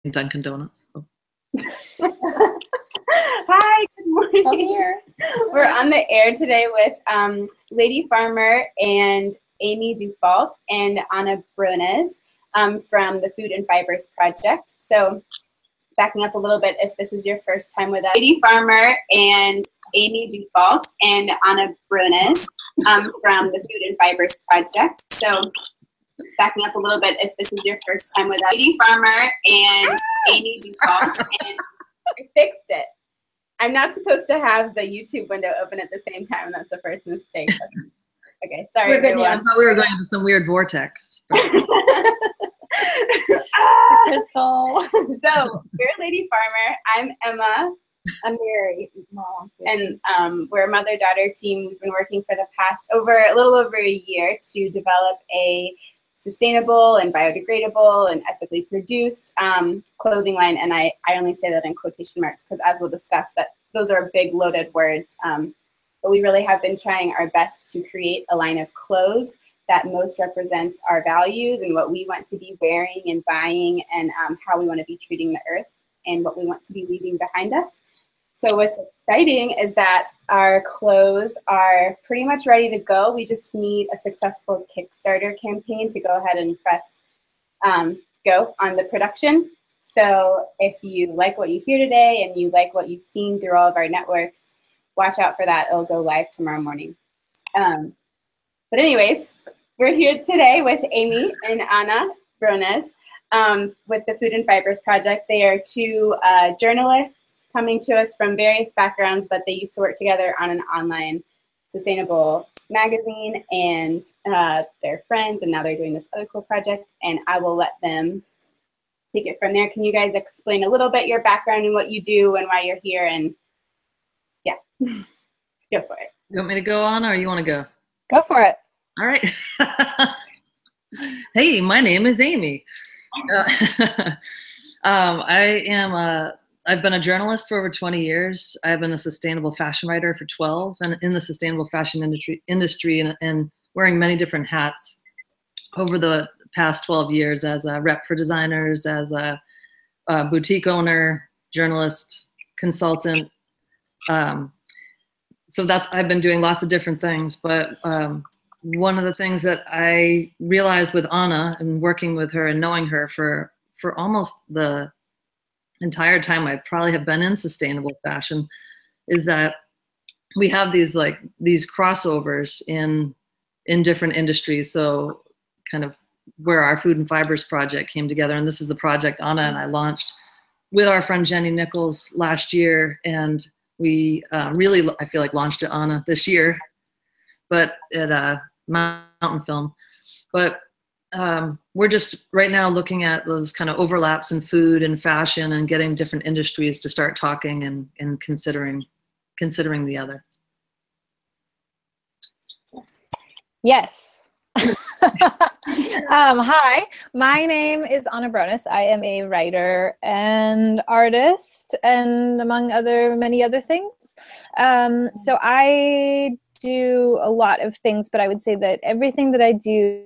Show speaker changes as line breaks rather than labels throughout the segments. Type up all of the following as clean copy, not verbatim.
Dunkin' Donuts. Oh.
Hi, good morning.
I'm here.
We're on the air today with Lady Farmer and Amy DuFault and Anna Brones from the Food and Fibers Project. So backing up a little bit, if this is your first time with us, Lady Farmer and Amy DuFault and Anna Brones from the Food and Fibers Project. So backing up a little bit, if this is your first time with us, Lady Farmer and Amy DuFault. And I fixed it. I'm not supposed to have the YouTube window open at the same time, and that's the first mistake. Okay, sorry.
We're good, yeah. I thought we were going into some weird vortex.
Crystal.
So we're Lady Farmer. I'm Emma.
I'm Mary. Mom.
And we're a mother-daughter team. We've been working for the past a little over a year to develop a sustainable and biodegradable and ethically produced clothing line. And I only say that in quotation marks because, as we'll discuss, that those are big loaded words. But we really have been trying our best to create a line of clothes that most represents our values and what we want to be wearing and buying, and how we want to be treating the earth and what we want to be leaving behind us. So what's exciting is that our clothes are pretty much ready to go. We just need a successful Kickstarter campaign to go ahead and press go on the production. So if you like what you hear today and you like what you've seen through all of our networks, watch out for that. It'll go live tomorrow morning. But anyways, we're here today with Amy and Anna Brones with the Food and Fibers Project. They are two journalists coming to us from various backgrounds, but they used to work together on an online sustainable magazine, and they're friends, and now they're doing this other cool project, and I will let them take it from there. Can you guys explain a little bit your background and what you do and why you're here? And yeah, go for it.
You want me to go on, or you want to go?
Go for it.
All right. Hey, my name is Amy. I've been a journalist for over 20 years. I've been a sustainable fashion writer for 12, and in the sustainable fashion industry and wearing many different hats over the past 12 years as a rep for designers, as a boutique owner, journalist, consultant. So I've been doing lots of different things, but one of the things that I realized with Anna and working with her and knowing her for almost the entire time I probably have been in sustainable fashion is that we have these crossovers in different industries. So kind of where our Food and Fibers project came together, and this is the project Anna and I launched with our friend Jenny Nichols last year, and we really, I feel like, launched it, Anna, this year, but at Mountain Film. But we're just right now looking at those kind of overlaps in food and fashion and getting different industries to start talking and considering the other.
Yes. Hi, my name is Anna Brones. I am a writer and artist, and among many other things. So I do a lot of things, but I would say that everything that I do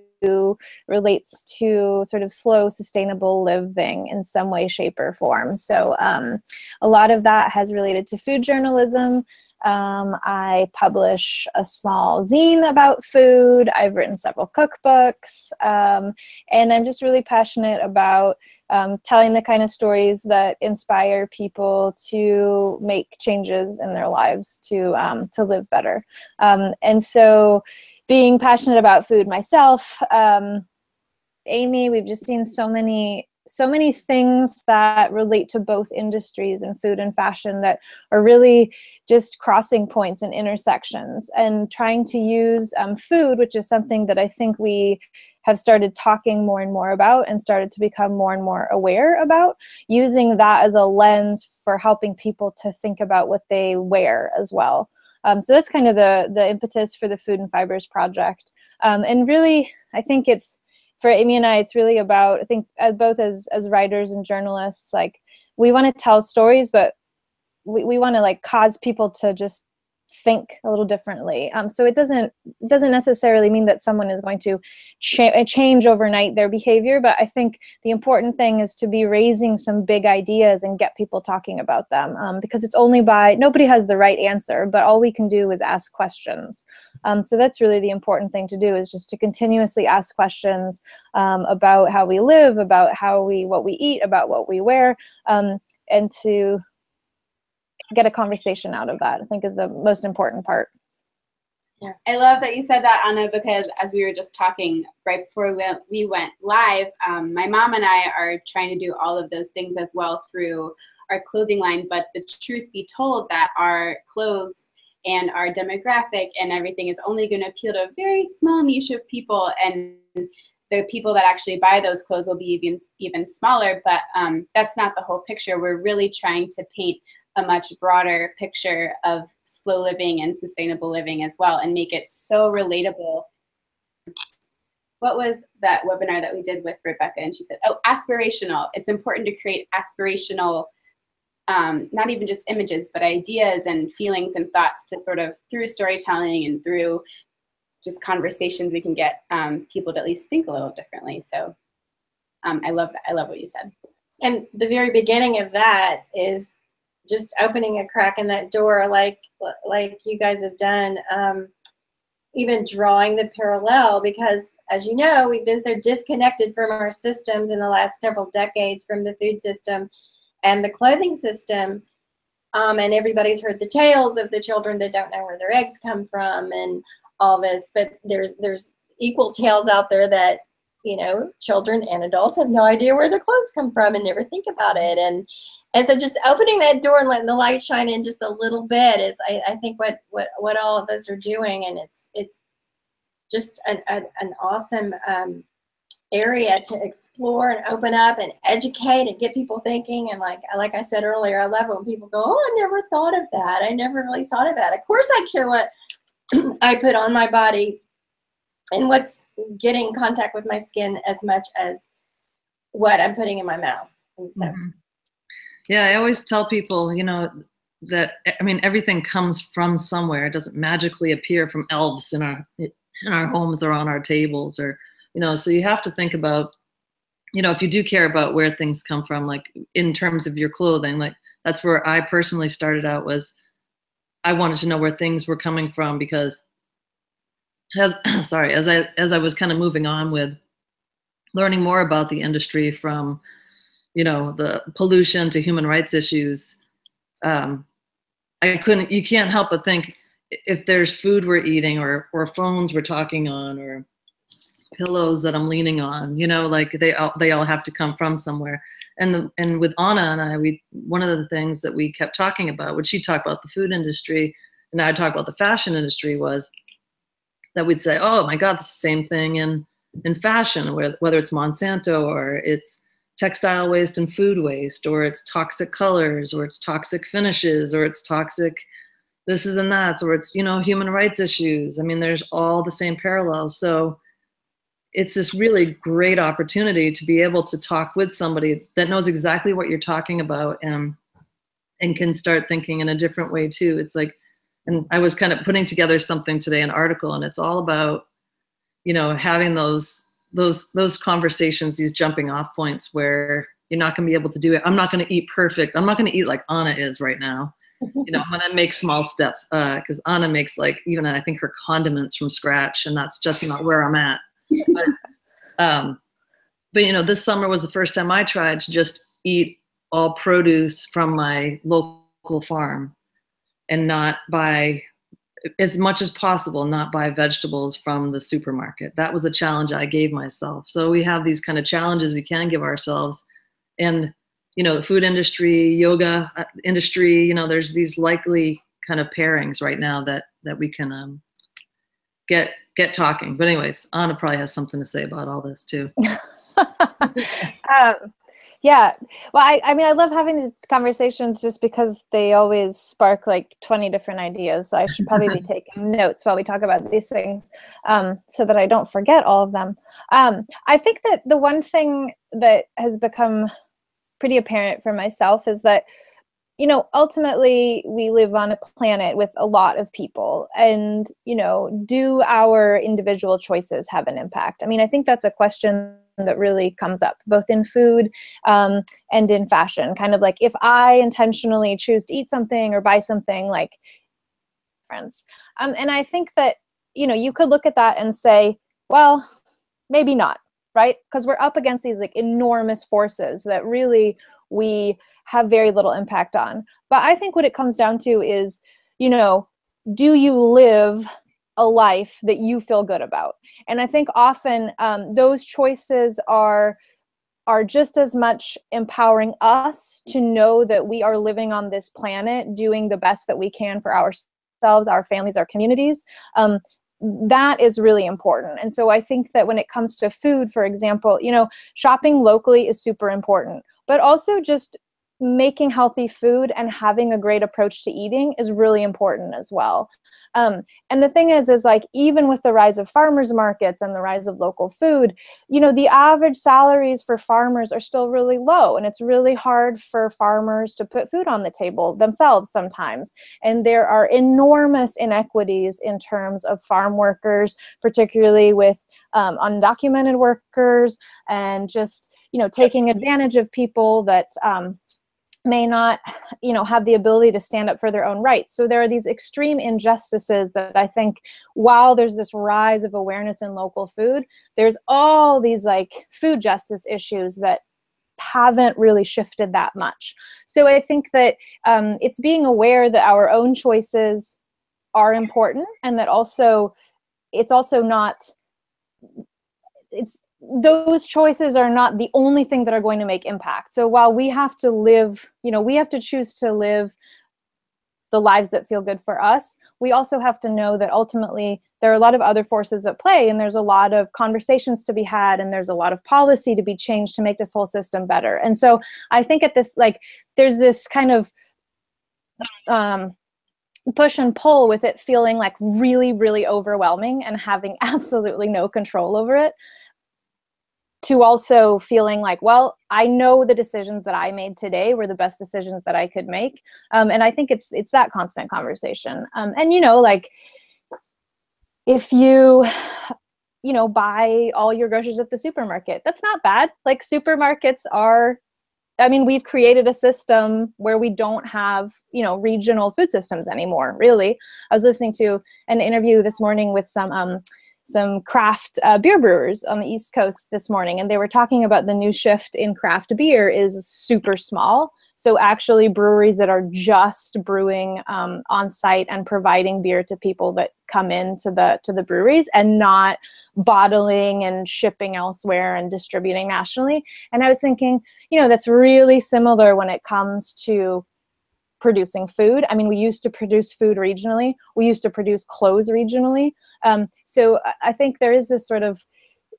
relates to sort of slow, sustainable living in some way, shape, or form. So a lot of that has related to food journalism. I publish a small zine about food. I've written several cookbooks, and I'm just really passionate about telling the kind of stories that inspire people to make changes in their lives to live better. And so, being passionate about food myself, Amy, we've just seen so many things that relate to both industries in food and fashion that are really just crossing points and intersections, and trying to use food, which is something that I think we have started talking more and more about and started to become more and more aware about, using that as a lens for helping people to think about what they wear as well. So that's kind of the impetus for the Food and Fibers Project. And really, I think it's, for Amy and I, it's really about, I think, both as writers and journalists, like, we want to tell stories, but we want to, like, cause people to just think a little differently. So it doesn't necessarily mean that someone is going to change overnight their behavior, but I think the important thing is to be raising some big ideas and get people talking about them, because it's only nobody has the right answer, but all we can do is ask questions. So that's really the important thing to do, is just to continuously ask questions about how we live, about what we eat, about what we wear, and to get a conversation out of that, I think, is the most important part.
Yeah, I love that you said that, Anna, because as we were just talking right before we went live, my mom and I are trying to do all of those things as well through our clothing line. But the truth be told, that our clothes and our demographic and everything is only going to appeal to a very small niche of people, and the people that actually buy those clothes will be even smaller. But that's not the whole picture. We're really trying to paint a much broader picture of slow living and sustainable living as well, and make it so relatable. What was that webinar that we did with Rebecca? And she said, oh, aspirational. It's important to create aspirational, not even just images, but ideas and feelings and thoughts to sort of, through storytelling and through just conversations, we can get people to at least think a little differently. So I love that. I love what you said.
And the very beginning of that is just opening a crack in that door, like you guys have done, even drawing the parallel, because as you know, we've been so disconnected from our systems in the last several decades, from the food system and the clothing system. And everybody's heard the tales of the children that don't know where their eggs come from and all this, but there's equal tales out there that, you know, children and adults have no idea where their clothes come from and never think about it. And so just opening that door and letting the light shine in just a little bit is, I think, what all of us are doing. And it's just an awesome area to explore and open up and educate and get people thinking. And like I said earlier, I love it when people go, oh, I never thought of that. I never really thought of that. Of course I care what I put on my body and what's getting in contact with my skin as much as what I'm putting in my mouth. And so.
Yeah, I always tell people, you know, that, I mean, everything comes from somewhere. It doesn't magically appear from elves in our homes or on our tables, or, you know, so you have to think about, you know, if you do care about where things come from, like in terms of your clothing, like that's where I personally started out, was I wanted to know where things were coming from, because as I was kind of moving on with learning more about the industry, from, you know, the pollution to human rights issues, you can't help but think, if there's food we're eating, or phones we're talking on, or pillows that I'm leaning on, you know, like they all have to come from somewhere. And with Anna and I, one of the things that we kept talking about, when she talked about the food industry and I talked about the fashion industry, was that we'd say, oh my God, it's the same thing in fashion, whether it's Monsanto, or it's textile waste and food waste, or it's toxic colors, or it's toxic finishes, or it's toxic this is and that, or it's, you know, human rights issues. I mean, there's all the same parallels. So it's this really great opportunity to be able to talk with somebody that knows exactly what you're talking about, and can start thinking in a different way too. It's like, and I was kind of putting together something today, an article, and it's all about, you know, having those conversations, these jumping off points where you're not going to be able to do it. I'm not going to eat perfect. I'm not going to eat like Anna is right now. You know, I'm going to make small steps, because Anna makes, like, even I think her condiments from scratch, and that's just not where I'm at. But you know, this summer was the first time I tried to just eat all produce from my local farm, and not buy, as much as possible, not buy vegetables from the supermarket. That was a challenge I gave myself. So we have these kind of challenges we can give ourselves. And, you know, the food industry, yoga industry, you know, there's these likely kind of pairings right now that we can get talking. But anyways, Anna probably has something to say about all this too.
Yeah. Well, I mean, I love having these conversations just because they always spark like 20 different ideas. So I should probably be taking notes while we talk about these things, so that I don't forget all of them. I think that the one thing that has become pretty apparent for myself is that you know, ultimately we live on a planet with a lot of people, and, you know, do our individual choices have an impact? I mean, I think that's a question that really comes up both in food and in fashion. Kind of like, if I intentionally choose to eat something or buy something, like, friends. And I think that, you know, you could look at that and say, well, maybe not, right? Because we're up against these like enormous forces that really we have very little impact on. But I think what it comes down to is, you know, do you live a life that you feel good about? And I think often those choices are just as much empowering us to know that we are living on this planet doing the best that we can for ourselves, our families, our communities. That is really important. And so I think that when it comes to food, for example, you know, shopping locally is super important, but also just making healthy food and having a great approach to eating is really important as well. And the thing is like, even with the rise of farmers markets and the rise of local food, you know, the average salaries for farmers are still really low, and it's really hard for farmers to put food on the table themselves sometimes. And there are enormous inequities in terms of farm workers, particularly with undocumented workers, and just, you know, taking advantage of people that may not, you know, have the ability to stand up for their own rights. So there are these extreme injustices that I think, while there's this rise of awareness in local food, there's all these like food justice issues that haven't really shifted that much. So I think that it's being aware that our own choices are important, and that also it's also not, those choices are not the only thing that are going to make impact. So while we have to live, you know, we have to choose to live the lives that feel good for us, we also have to know that ultimately there are a lot of other forces at play, and there's a lot of conversations to be had, and there's a lot of policy to be changed to make this whole system better. And so I think at this, like, there's this kind of push and pull with it feeling like really, really overwhelming and having absolutely no control over it, to also feeling like, well, I know the decisions that I made today were the best decisions that I could make. And I think it's that constant conversation. And, you know, like, if you know, buy all your groceries at the supermarket, that's not bad. Like, supermarkets are, I mean, we've created a system where we don't have, you know, regional food systems anymore, really. I was listening to an interview this morning with some craft beer brewers on the East Coast this morning, and they were talking about the new shift in craft beer is super small. So actually breweries that are just brewing on site and providing beer to people that come into the breweries, and not bottling and shipping elsewhere and distributing nationally. And I was thinking, you know, that's really similar when it comes to producing food. I mean, we used to produce food regionally. We used to produce clothes regionally. So I think there is this sort of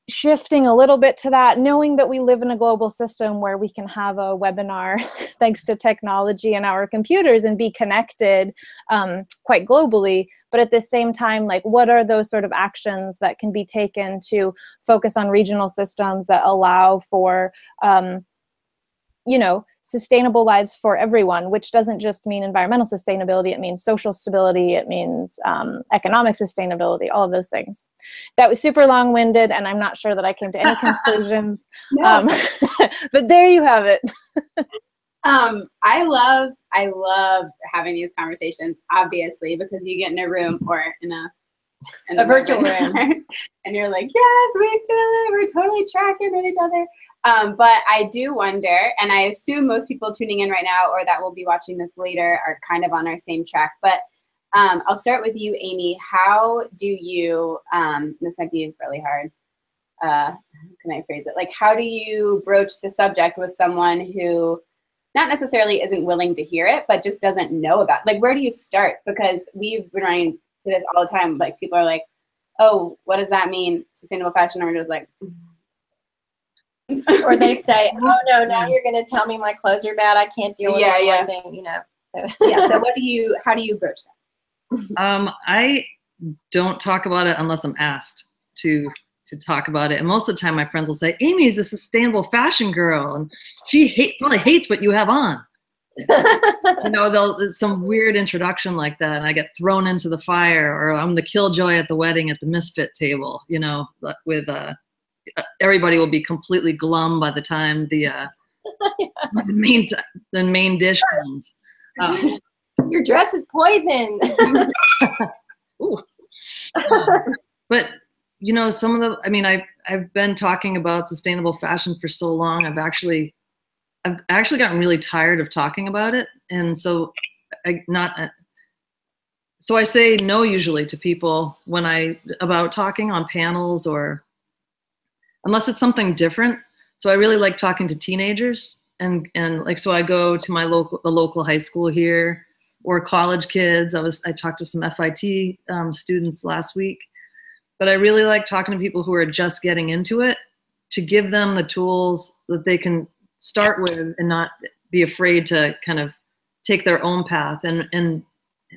shifting a little bit to that, knowing that we live in a global system where we can have a webinar thanks to technology and our computers and be connected quite globally. But at the same time, like, what are those sort of actions that can be taken to focus on regional systems that allow for, you know, sustainable lives for everyone, which doesn't just mean environmental sustainability, it means social stability, it means economic sustainability, all of those things. That was super long-winded, and I'm not sure that I came to any conclusions.
No.
But there you have it.
I love having these conversations, obviously, because you get in a room or in a virtual room and you're like, yes, we feel it, we're totally tracking with each other. But I do wonder, and I assume most people tuning in right now or that will be watching this later are kind of on our same track. But I'll start with you, Amy. How do you, this might be really hard, how can I phrase it? Like, how do you broach the subject with someone who not necessarily isn't willing to hear it, but just doesn't know about it? Like, where do you start? Because we've been running to this all the time. Like, people are like, oh, what does that mean? Sustainable fashion. And we're just like,
or they say, oh no, now you're going to tell me my clothes are bad, I can't deal with one thing, you know. So.
Yeah, so how do you broach that?
I don't talk about it unless I'm asked to talk about it. And most of the time my friends will say, Amy's a sustainable fashion girl, and she probably hates what you have on. You know, they'll some weird introduction like that, and I get thrown into the fire, or I'm the killjoy at the wedding at the misfit table. You know, with everybody will be completely glum by the time the main dish comes.
Your dress is poison.
But you know, some of the, I mean, I've been talking about sustainable fashion for so long. I've actually gotten really tired of talking about it, and so I say no usually to people about talking on panels, or unless it's something different. So I really like talking to teenagers, and like, so I go to the local high school here, or college kids. I talked to some FIT students last week, but I really like talking to people who are just getting into it, to give them the tools that they can start with and not be afraid to kind of take their own path, and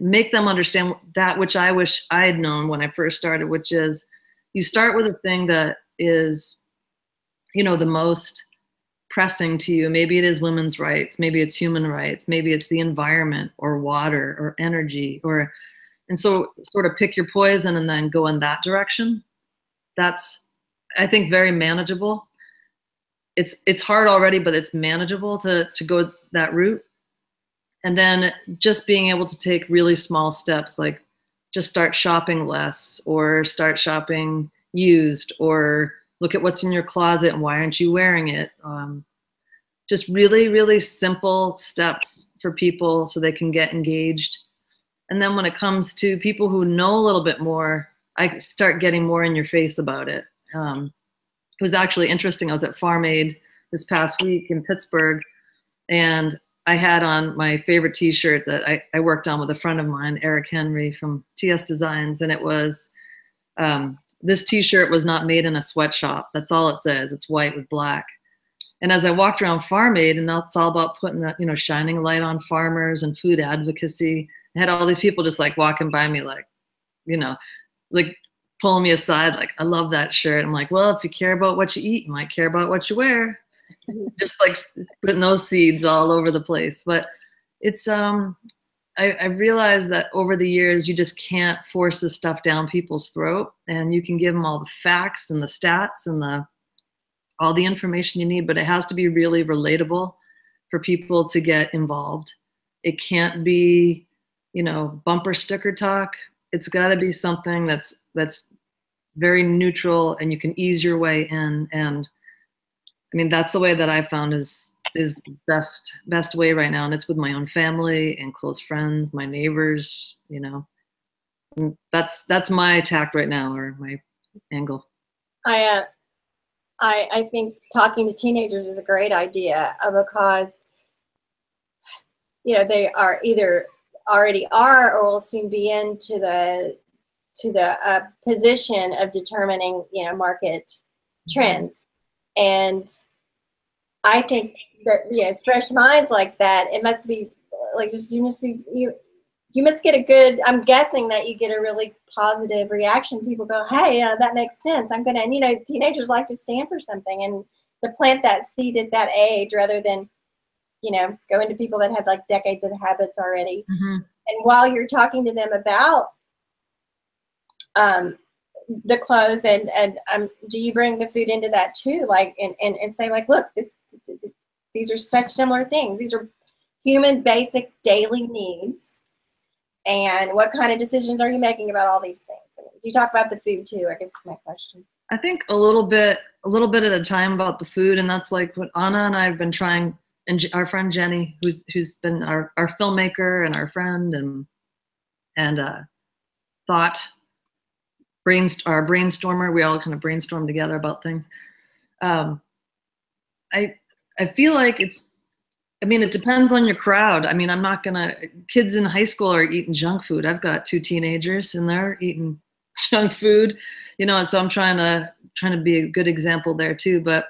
make them understand that which I wish I had known when I first started, which is you start with a thing that is, you know, the most pressing to you. Maybe it is women's rights, maybe it's human rights, maybe it's the environment or water or energy, and so sort of pick your poison and then go in that direction. That's, I think, very manageable. It's hard already, but it's manageable to go that route. And then just being able to take really small steps, like just start shopping less, or start shopping used, or look at what's in your closet and why aren't you wearing it. Just really, really simple steps for people so they can get engaged. And then when it comes to people who know a little bit more, I start getting more in your face about it. It was actually interesting. I was at Farm Aid this past week in Pittsburgh, and I had on my favorite t-shirt that I worked on with a friend of mine, Eric Henry from TS Designs. And it was, this t-shirt was not made in a sweatshop. That's all it says. It's white with black. And as I walked around Farm Aid, and it's all about putting a, you know, shining a light on farmers and food advocacy, I had all these people just like walking by me, like, you know, like pulling me aside, like, I love that shirt. I'm like, well, if you care about what you eat, you might care about what you wear. Just like putting those seeds all over the place. But it's, I realized that over the years, you just can't force this stuff down people's throat, and you can give them all the facts and the stats and all the information you need, but it has to be really relatable for people to get involved. It can't be, you know, bumper sticker talk. It's got to be something that's very neutral and you can ease your way in. And I mean, that's the way that I found is the best way right now. And it's with my own family and close friends, my neighbors, you know. And that's my tact right now, or my angle.
I think talking to teenagers is a great idea, because, you know, they are either already are or will soon be into the position of determining, you know, market trends. And I think that, you know, fresh minds like that, it must be like, you must get a good, I'm guessing that you get a really positive reaction. People go, hey, that makes sense. I'm gonna, and, you know, teenagers like to stand for something, and to plant that seed at that age rather than, you know, go into people that have like decades of habits already.
Mm-hmm.
And while you're talking to them about the clothes, and do you bring the food into that too? Like, and say like, look, these are such similar things. These are human basic daily needs. And what kind of decisions are you making about all these things? I mean, do you talk about the food too? I guess is my question.
I think a little bit at a time about the food, and that's like what Anna and I have been trying, and our friend Jenny, who's been our filmmaker and our friend, and our brainstormer. We all kind of brainstorm together about things. I feel like it depends on your crowd. I mean, kids in high school are eating junk food. I've got 2 teenagers and they're eating junk food, you know, so I'm trying to be a good example there too. But,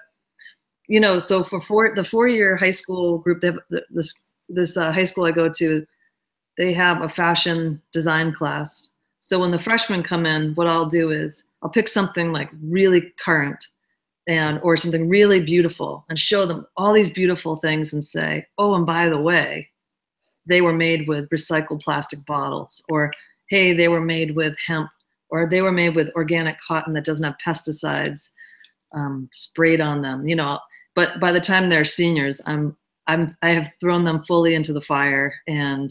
you know, so for the 4-year high school group, they have this high school I go to, they have a fashion design class. So when the freshmen come in, what I'll do is I'll pick something like really current or something really beautiful and show them all these beautiful things and say, oh, and by the way, they were made with recycled plastic bottles, or hey, they were made with hemp, or they were made with organic cotton that doesn't have pesticides sprayed on them, you know. But by the time they're seniors, I have thrown them fully into the fire, and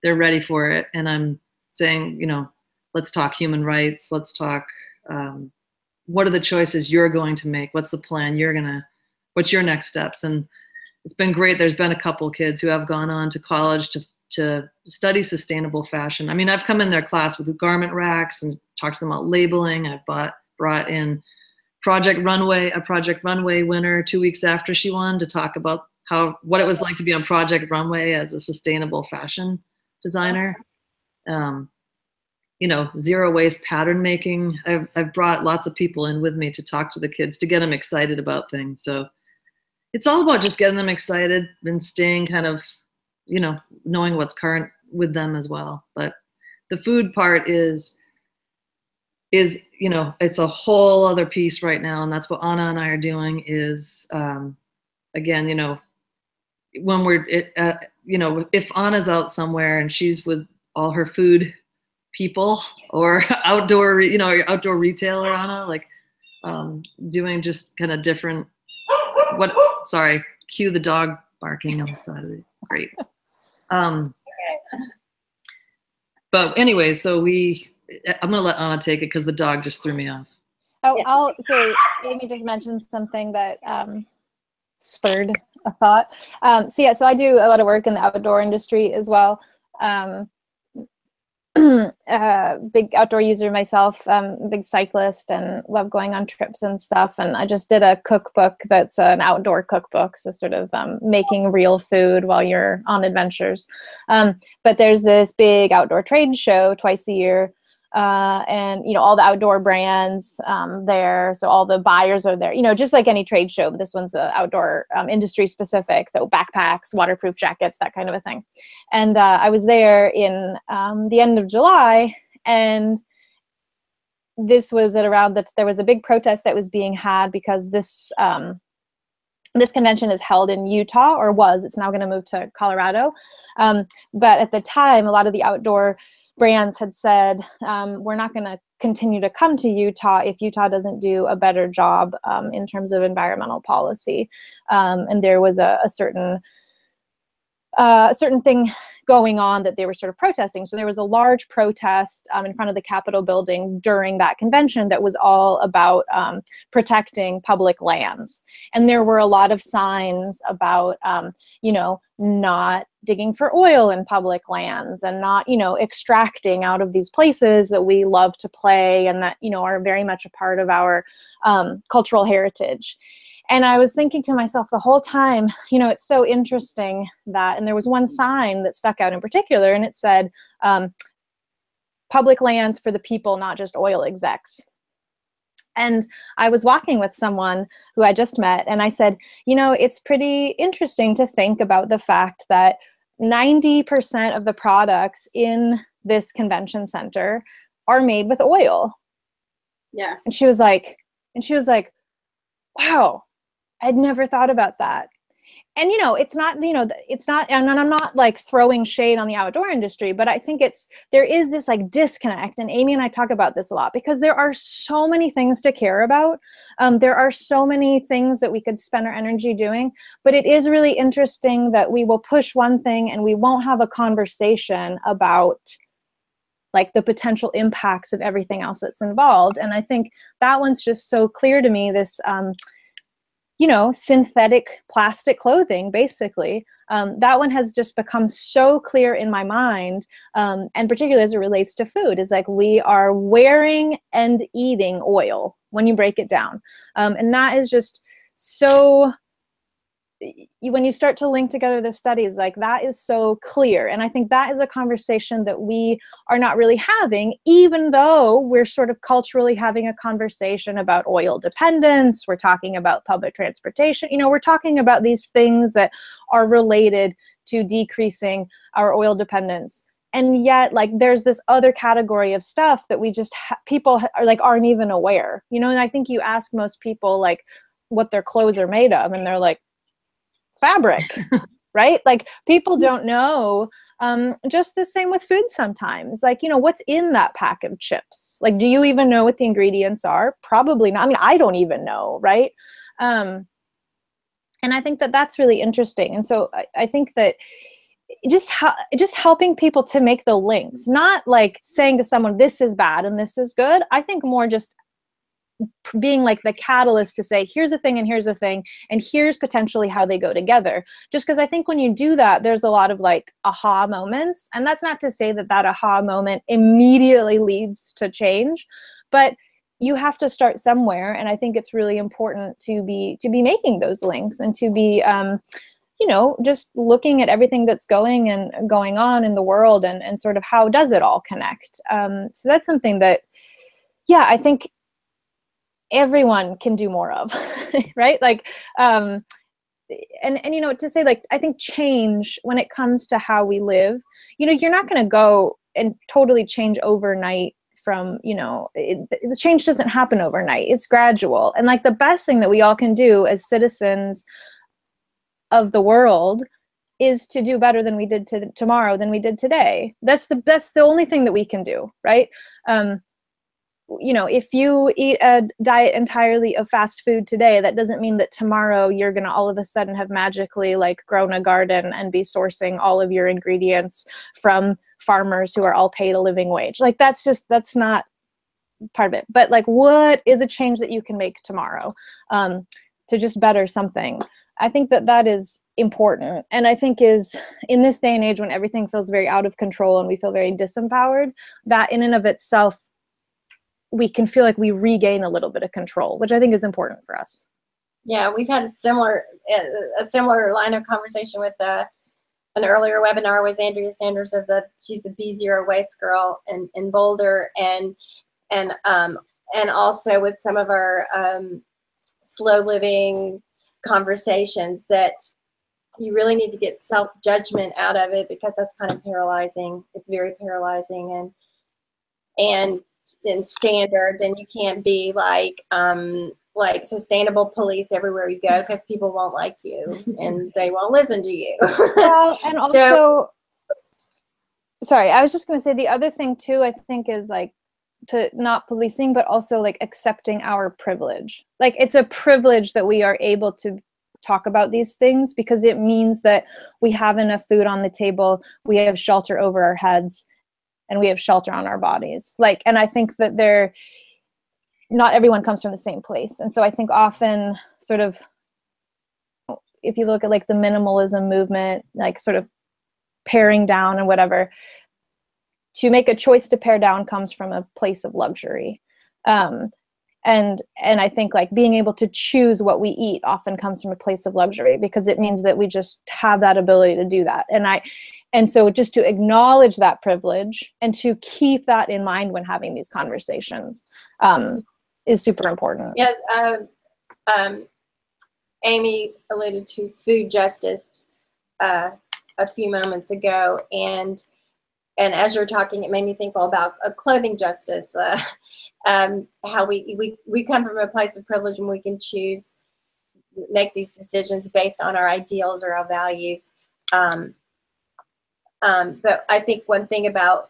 they're ready for it. And I'm saying, you know, let's talk human rights. Let's talk, what are the choices you're going to make? What's the plan what's your next steps? And it's been great. There's been a couple kids who have gone on to college to study sustainable fashion. I mean, I've come in their class with garment racks and talked to them about labeling. I've brought in a Project Runway winner 2 weeks after she won to talk about what it was like to be on Project Runway as a sustainable fashion designer. You know, zero waste pattern making. I've brought lots of people in with me to talk to the kids, to get them excited about things. So it's all about just getting them excited and staying kind of, you know, knowing what's current with them as well. But the food part is, you know, it's a whole other piece right now. And that's what Anna and I are doing is, again, you know, when you know, if Anna's out somewhere and she's with all her food people or outdoor retailer, Anna, like doing just kind of different, sorry, cue the dog barking on the side of the great. But anyway, so I'm gonna let Anna take it because the dog just threw me off.
Oh, so Amy just mentioned something that spurred a thought. So I do a lot of work in the outdoor industry as well. Big outdoor user myself, big cyclist, and love going on trips and stuff. And I just did a cookbook that's an outdoor cookbook, so sort of making real food while you're on adventures. But there's this big outdoor trade show twice a year. And, you know, all the outdoor brands there. So all the buyers are there, you know, just like any trade show, but this one's outdoor industry specific. So backpacks, waterproof jackets, that kind of a thing. And I was there in the end of July, and this was at around that there was a big protest that was being had because this convention is held in Utah, or was. It's now going to move to Colorado. But at the time, a lot of the outdoor brands had said, we're not going to continue to come to Utah if Utah doesn't do a better job in terms of environmental policy. And there was a certain thing going on that they were sort of protesting. So there was a large protest in front of the Capitol building during that convention that was all about protecting public lands. And there were a lot of signs about, you know, not digging for oil in public lands and not, you know, extracting out of these places that we love to play and that, you know, are very much a part of our cultural heritage. And I was thinking to myself the whole time, you know, it's so interesting that, and there was one sign that stuck out in particular, and it said, public lands for the people, not just oil execs. And I was walking with someone who I just met, and I said, you know, it's pretty interesting to think about the fact that 90% of the products in this convention center are made with oil.
Yeah.
And she was like, wow, I'd never thought about that. And, you know, it's not, you know, it's not, and I'm not like throwing shade on the outdoor industry, but I think there is this like disconnect. And Amy and I talk about this a lot because there are so many things to care about. There are so many things that we could spend our energy doing, but it is really interesting that we will push one thing and we won't have a conversation about like the potential impacts of everything else that's involved. And I think that one's just so clear to me, this, you know, synthetic plastic clothing, basically. That one has just become so clear in my mind, and particularly as it relates to food, is like we are wearing and eating oil when you break it down. And that is just so, when you start to link together the studies, like that is so clear. And I think that is a conversation that we are not really having, even though we're sort of culturally having a conversation about oil dependence. We're talking about public transportation. You know, we're talking about these things that are related to decreasing our oil dependence. And yet, like, there's this other category of stuff that we just, people are like, aren't even aware, you know. And I think you ask most people like what their clothes are made of, and they're like, fabric, right? Like people don't know. Just the same with food sometimes. Like, you know, what's in that pack of chips? Like, do you even know what the ingredients are? Probably not. I mean, I don't even know, right? And I think that that's really interesting. And so I think that just helping people to make the links, not like saying to someone, this is bad and this is good. I think more just being like the catalyst to say, here's a thing and here's a thing, and here's potentially how they go together. Just because I think when you do that, there's a lot of like aha moments. And that's not to say that that aha moment immediately leads to change, but you have to start somewhere. And I think it's really important to be making those links and to be, you know, just looking at everything that's going on in the world and sort of how does it all connect. So that's something that, yeah, I think everyone can do more of, right? Like, and you know, to say like, I think change when it comes to how we live, you know, you're not going to go and totally change overnight from, you know, the change doesn't happen overnight. It's gradual. And like the best thing that we all can do as citizens of the world is to do better than we did tomorrow than we did today. That's the only thing that we can do, right? You know, if you eat a diet entirely of fast food today, that doesn't mean that tomorrow you're going to all of a sudden have magically like grown a garden and be sourcing all of your ingredients from farmers who are all paid a living wage. Like that's not part of it. But like, what is a change that you can make tomorrow to just better something? I think that is important. And I think is in this day and age when everything feels very out of control and we feel very disempowered, that in and of itself, we can feel like we regain a little bit of control, which I think is important for us.
Yeah, we've had a similar line of conversation with an earlier webinar with Andrea Sanders she's the B0 Waste Girl in Boulder, and also with some of our slow living conversations, that you really need to get self-judgment out of it, because that's kind of paralyzing. It's very paralyzing, and standards, and you can't be like sustainable police everywhere you go, because people won't like you and they won't listen to you.
Well, and also, sorry, I was just going to say the other thing too, I think, is like to not policing, but also like accepting our privilege. Like it's a privilege that we are able to talk about these things, because it means that we have enough food on the table, we have shelter over our heads, and we have shelter on our bodies. Like, and I think that not everyone comes from the same place. And so I think often sort of, if you look at like the minimalism movement, like sort of paring down and whatever, to make a choice to pare down comes from a place of luxury. And I think like being able to choose what we eat often comes from a place of luxury, because it means that we just have that ability to do that. And so just to acknowledge that privilege and to keep that in mind when having these conversations is super important.
Yeah, Amy alluded to food justice a few moments ago, and as you're talking, it made me think about clothing justice. How we come from a place of privilege, and we can choose, make these decisions based on our ideals or our values. But I think one thing about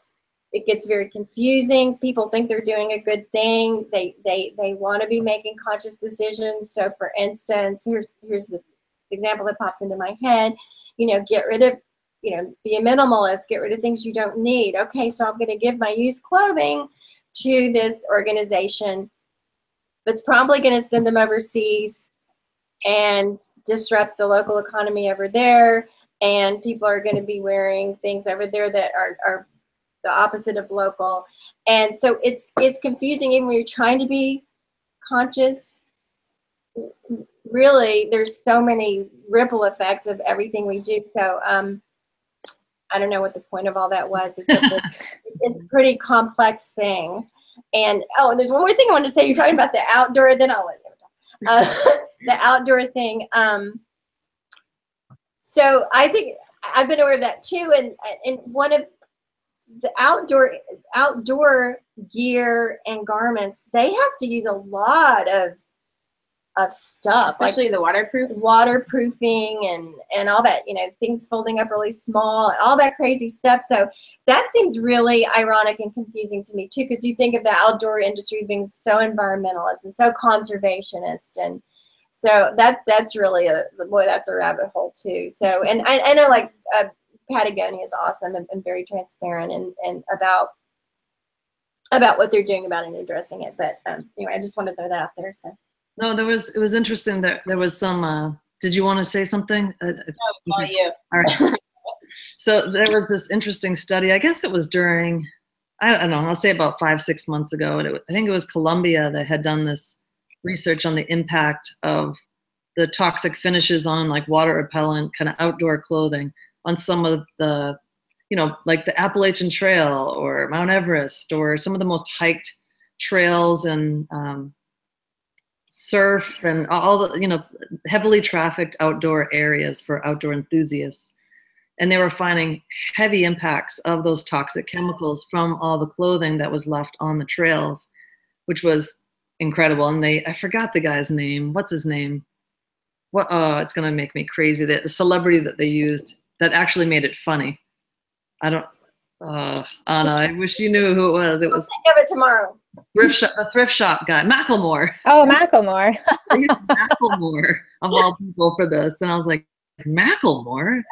it gets very confusing. People think they're doing a good thing. They want to be making conscious decisions. So for instance, here's the example that pops into my head. You know, get rid of, be a minimalist, get rid of things you don't need. Okay, so I'm going to give my used clothing to this organization that's probably going to send them overseas and disrupt the local economy over there. And people are going to be wearing things over there that are the opposite of local. And so it's confusing even when you're trying to be conscious. Really, there's so many ripple effects of everything we do. So I don't know what the point of all that was. It's a pretty complex thing. And there's one more thing I wanted to say. You're talking about the outdoor, then I'll let you talk. The outdoor thing. So I think I've been aware of that too. And one of the outdoor gear and garments, they have to use a lot of stuff,
especially
like
the
waterproofing and all that, things folding up really small and all that crazy stuff. So that seems really ironic and confusing to me too, because you think of the outdoor industry being so environmentalist and so conservationist, and so that's really that's a rabbit hole too. So, and I know like Patagonia is awesome and very transparent and about what they're doing about it and addressing it. But anyway, I just wanted to throw that out there. So.
No, it was interesting that there was some, did you want to say something?
No, all you.
All right. So there was this interesting study, I guess it was during, I don't know, I'll say about 5-6 months ago. And I think it was Columbia that had done this research on the impact of the toxic finishes on like water repellent kind of outdoor clothing on some of the, like the Appalachian Trail or Mount Everest or some of the most hiked trails and surf and all the, heavily trafficked outdoor areas for outdoor enthusiasts. And they were finding heavy impacts of those toxic chemicals from all the clothing that was left on the trails, which was incredible. And I forgot the guy's name. What's his name? It's going to make me crazy. The celebrity that they used that actually made it funny. I don't, Anna, I wish you knew who it was. It was.
I'll think of it tomorrow.
The thrift shop guy, Macklemore.
Oh, Macklemore.
They used Macklemore of all people for this, and I was like, Macklemore,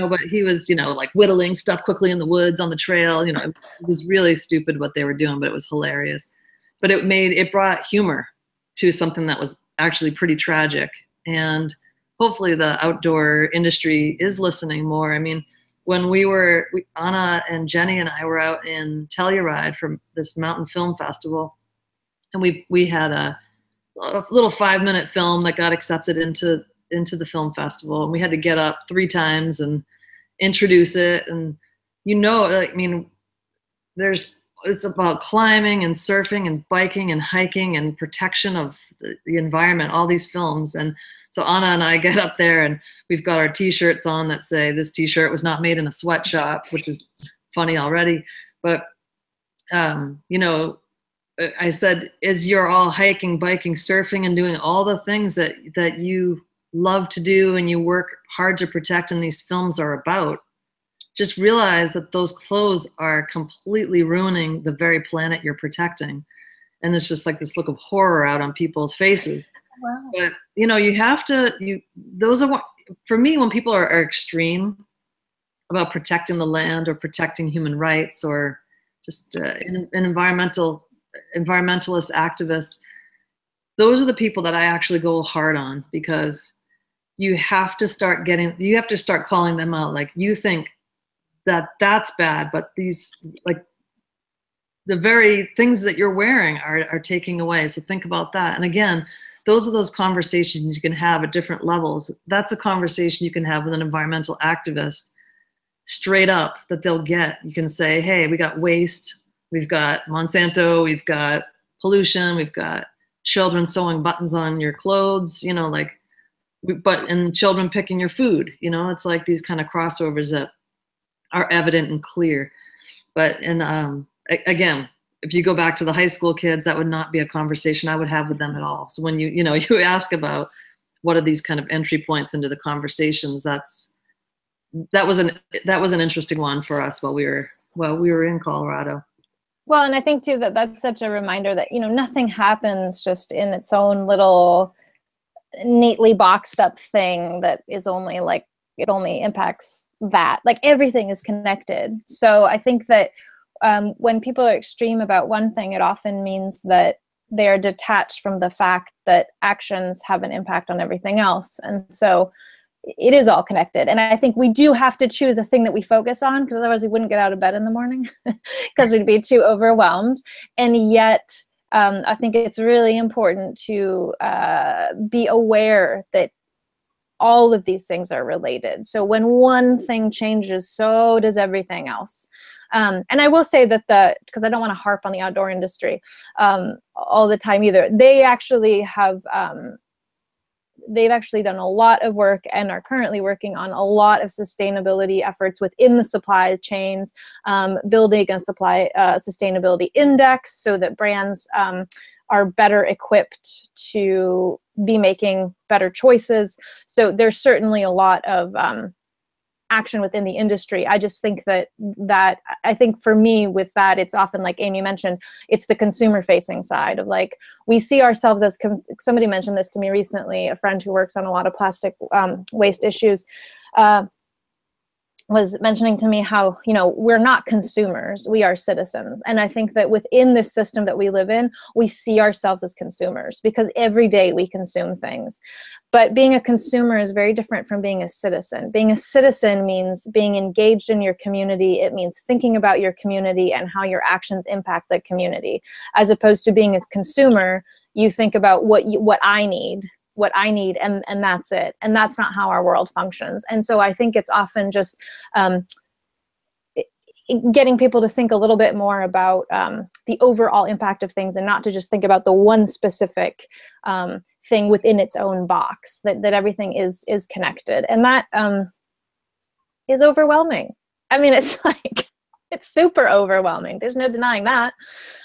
but he was, like whittling stuff quickly in the woods on the trail. It was really stupid what they were doing, but it was hilarious. But it brought humor to something that was actually pretty tragic, and hopefully the outdoor industry is listening more. I mean, when Anna and Jenny and I were out in Telluride for this mountain film festival, and we had a little 5-minute film that got accepted into the film festival, and we had to get up 3 times and introduce it. And it's about climbing and surfing and biking and hiking and protection of the environment, all these films. And so Anna and I get up there and we've got our t-shirts on that say this t-shirt was not made in a sweatshop, which is funny already. But, I said, as you're all hiking, biking, surfing, and doing all the things that you love to do and you work hard to protect and these films are about, just realize that those clothes are completely ruining the very planet you're protecting. And it's just like this look of horror out on people's faces.
Wow.
But, you have to, those are what, for me, when people are extreme about protecting the land or protecting human rights or just environmentalist activists, those are the people that I actually go hard on, because you have to start calling them out. Like, you think that that's bad, but these, like, the very things that you're wearing are taking away. So think about that. And again, those are those conversations you can have at different levels. That's a conversation you can have with an environmental activist straight up that they'll get. You can say, hey, we got waste, we've got Monsanto, we've got pollution, we've got children sewing buttons on your clothes, and children picking your food. It's like these kind of crossovers that are evident and clear. But, again, if you go back to the high school kids, that would not be a conversation I would have with them at all. So when you ask about what are these kind of entry points into the conversations, that was an interesting one for us while we were in Colorado.
Well, and I think too that's such a reminder that nothing happens just in its own little neatly boxed up thing that is only like it only impacts that. Like, everything is connected. So I think that when people are extreme about one thing, it often means that they are detached from the fact that actions have an impact on everything else. And so it is all connected. And I think we do have to choose a thing that we focus on, because otherwise we wouldn't get out of bed in the morning because we'd be too overwhelmed. And yet I think it's really important to be aware that all of these things are related. So when one thing changes, so does everything else. And I will say that because I don't want to harp on the outdoor industry all the time either, they actually have, they've actually done a lot of work and are currently working on a lot of sustainability efforts within the supply chains, building a supply sustainability index so that brands are better equipped to be making better choices. So there's certainly a lot of action within the industry. I just think that I think for me with that, it's often like Amy mentioned, it's the consumer facing side of like, we see ourselves as, somebody mentioned this to me recently, a friend who works on a lot of plastic waste issues, was mentioning to me how, you know, we're not consumers, we are citizens. And I think that within this system that we live in, we see ourselves as consumers because every day we consume things. But being a consumer is very different from being a citizen. Being a citizen means being engaged in your community. It means thinking about your community and how your actions impact the community. As opposed to being a consumer, you think about what I need, and that's it. And that's not how our world functions. And so I think it's often just getting people to think a little bit more about the overall impact of things and not to just think about the one specific thing within its own box, that everything is connected. And that is overwhelming. I mean, it's like, it's super overwhelming. There's no denying that.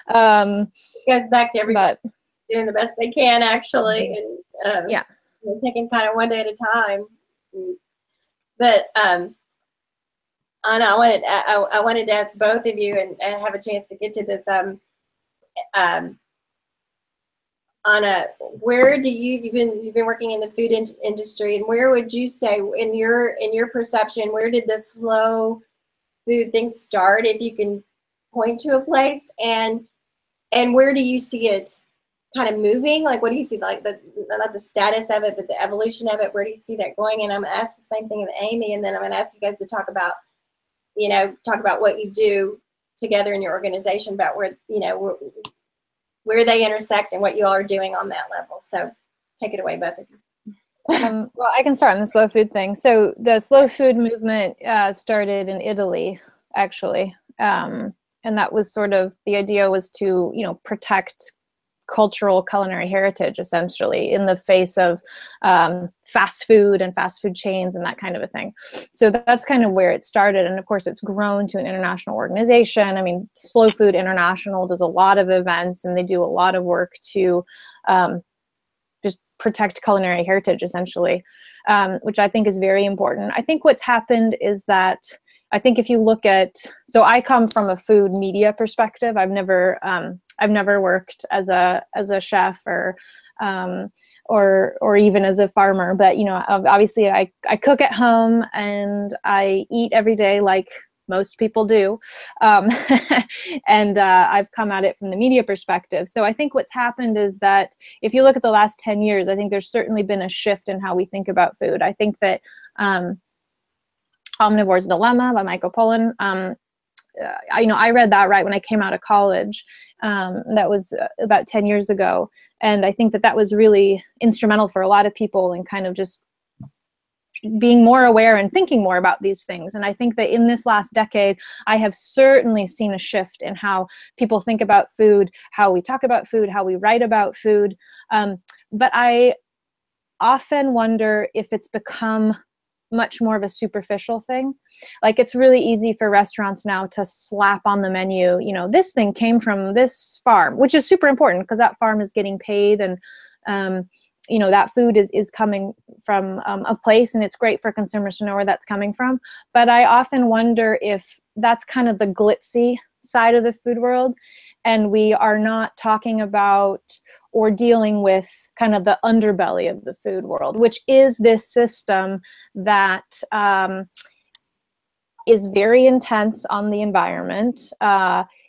It goes back to everybody doing the best they can, actually, and
yeah,
you know, taking kind of one day at a time. But Anna, I wanted to ask both of you, and have a chance to get to this. Anna, where do you've been working in the food industry, and where would you say, in your perception, where did the slow food thing start? If you can point to a place, and where do you see it kind of moving? Like, what do you see, like not the status of it, but the evolution of it? Where do you see that going? And I'm going to ask the same thing of Amy, and then I'm going to ask you guys to talk about what you do together in your organization, about where they intersect and what you all are doing on that level. So take it away, both of you.
Well, I can start on the slow food thing. So the slow food movement started in Italy, actually. And that was sort of, the idea was to, you know, protect cultural culinary heritage, essentially, in the face of fast food and fast food chains and that kind of a thing. So that's kind of where it started. And of course, it's grown to an international organization. I mean, Slow Food International does a lot of events, and they do a lot of work to just protect culinary heritage, essentially, which I think is very important. I think what's happened is that, I think if you look at, so I come from a food media perspective. I've never worked as a chef or even as a farmer, but, you know, obviously I cook at home and I eat every day like most people do. And I've come at it from the media perspective. So I think what's happened is that if you look at the last 10 years, I think there's certainly been a shift in how we think about food. I think that Omnivore's Dilemma by Michael Pollan, I read that right when I came out of college. That was about 10 years ago. And I think that was really instrumental for a lot of people in kind of just being more aware and thinking more about these things. And I think that in this last decade, I have certainly seen a shift in how people think about food, how we talk about food, how we write about food. But I often wonder if it's become much more of a superficial thing. Like, it's really easy for restaurants now to slap on the menu, you know, this thing came from this farm, which is super important because that farm is getting paid, and you know, that food is coming from a place, and it's great for consumers to know where that's coming from. But I often wonder if that's kind of the glitzy side of the food world, and we are not talking about or dealing with kind of the underbelly of the food world, which is this system that is very intense on the environment,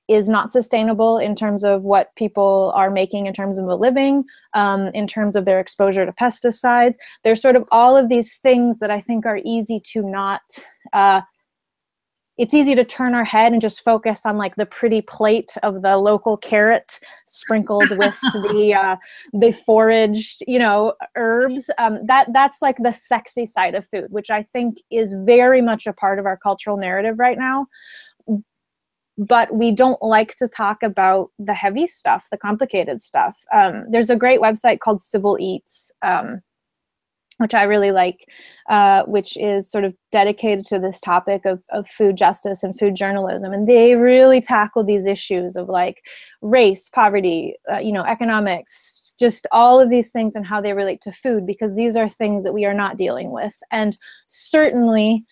is not sustainable in terms of what people are making in terms of a living, in terms of their exposure to pesticides. There's sort of all of these things that I think are easy to not, it's easy to turn our head and just focus on like the pretty plate of the local carrot sprinkled with the foraged, you know, herbs. That's like the sexy side of food, which I think is very much a part of our cultural narrative right now. But we don't like to talk about the heavy stuff, the complicated stuff. There's a great website called Civil Eats, which I really like, which is sort of dedicated to this topic of food justice and food journalism. And they really tackle these issues of like race, poverty, economics, just all of these things and how they relate to food, because these are things that we are not dealing with. And certainly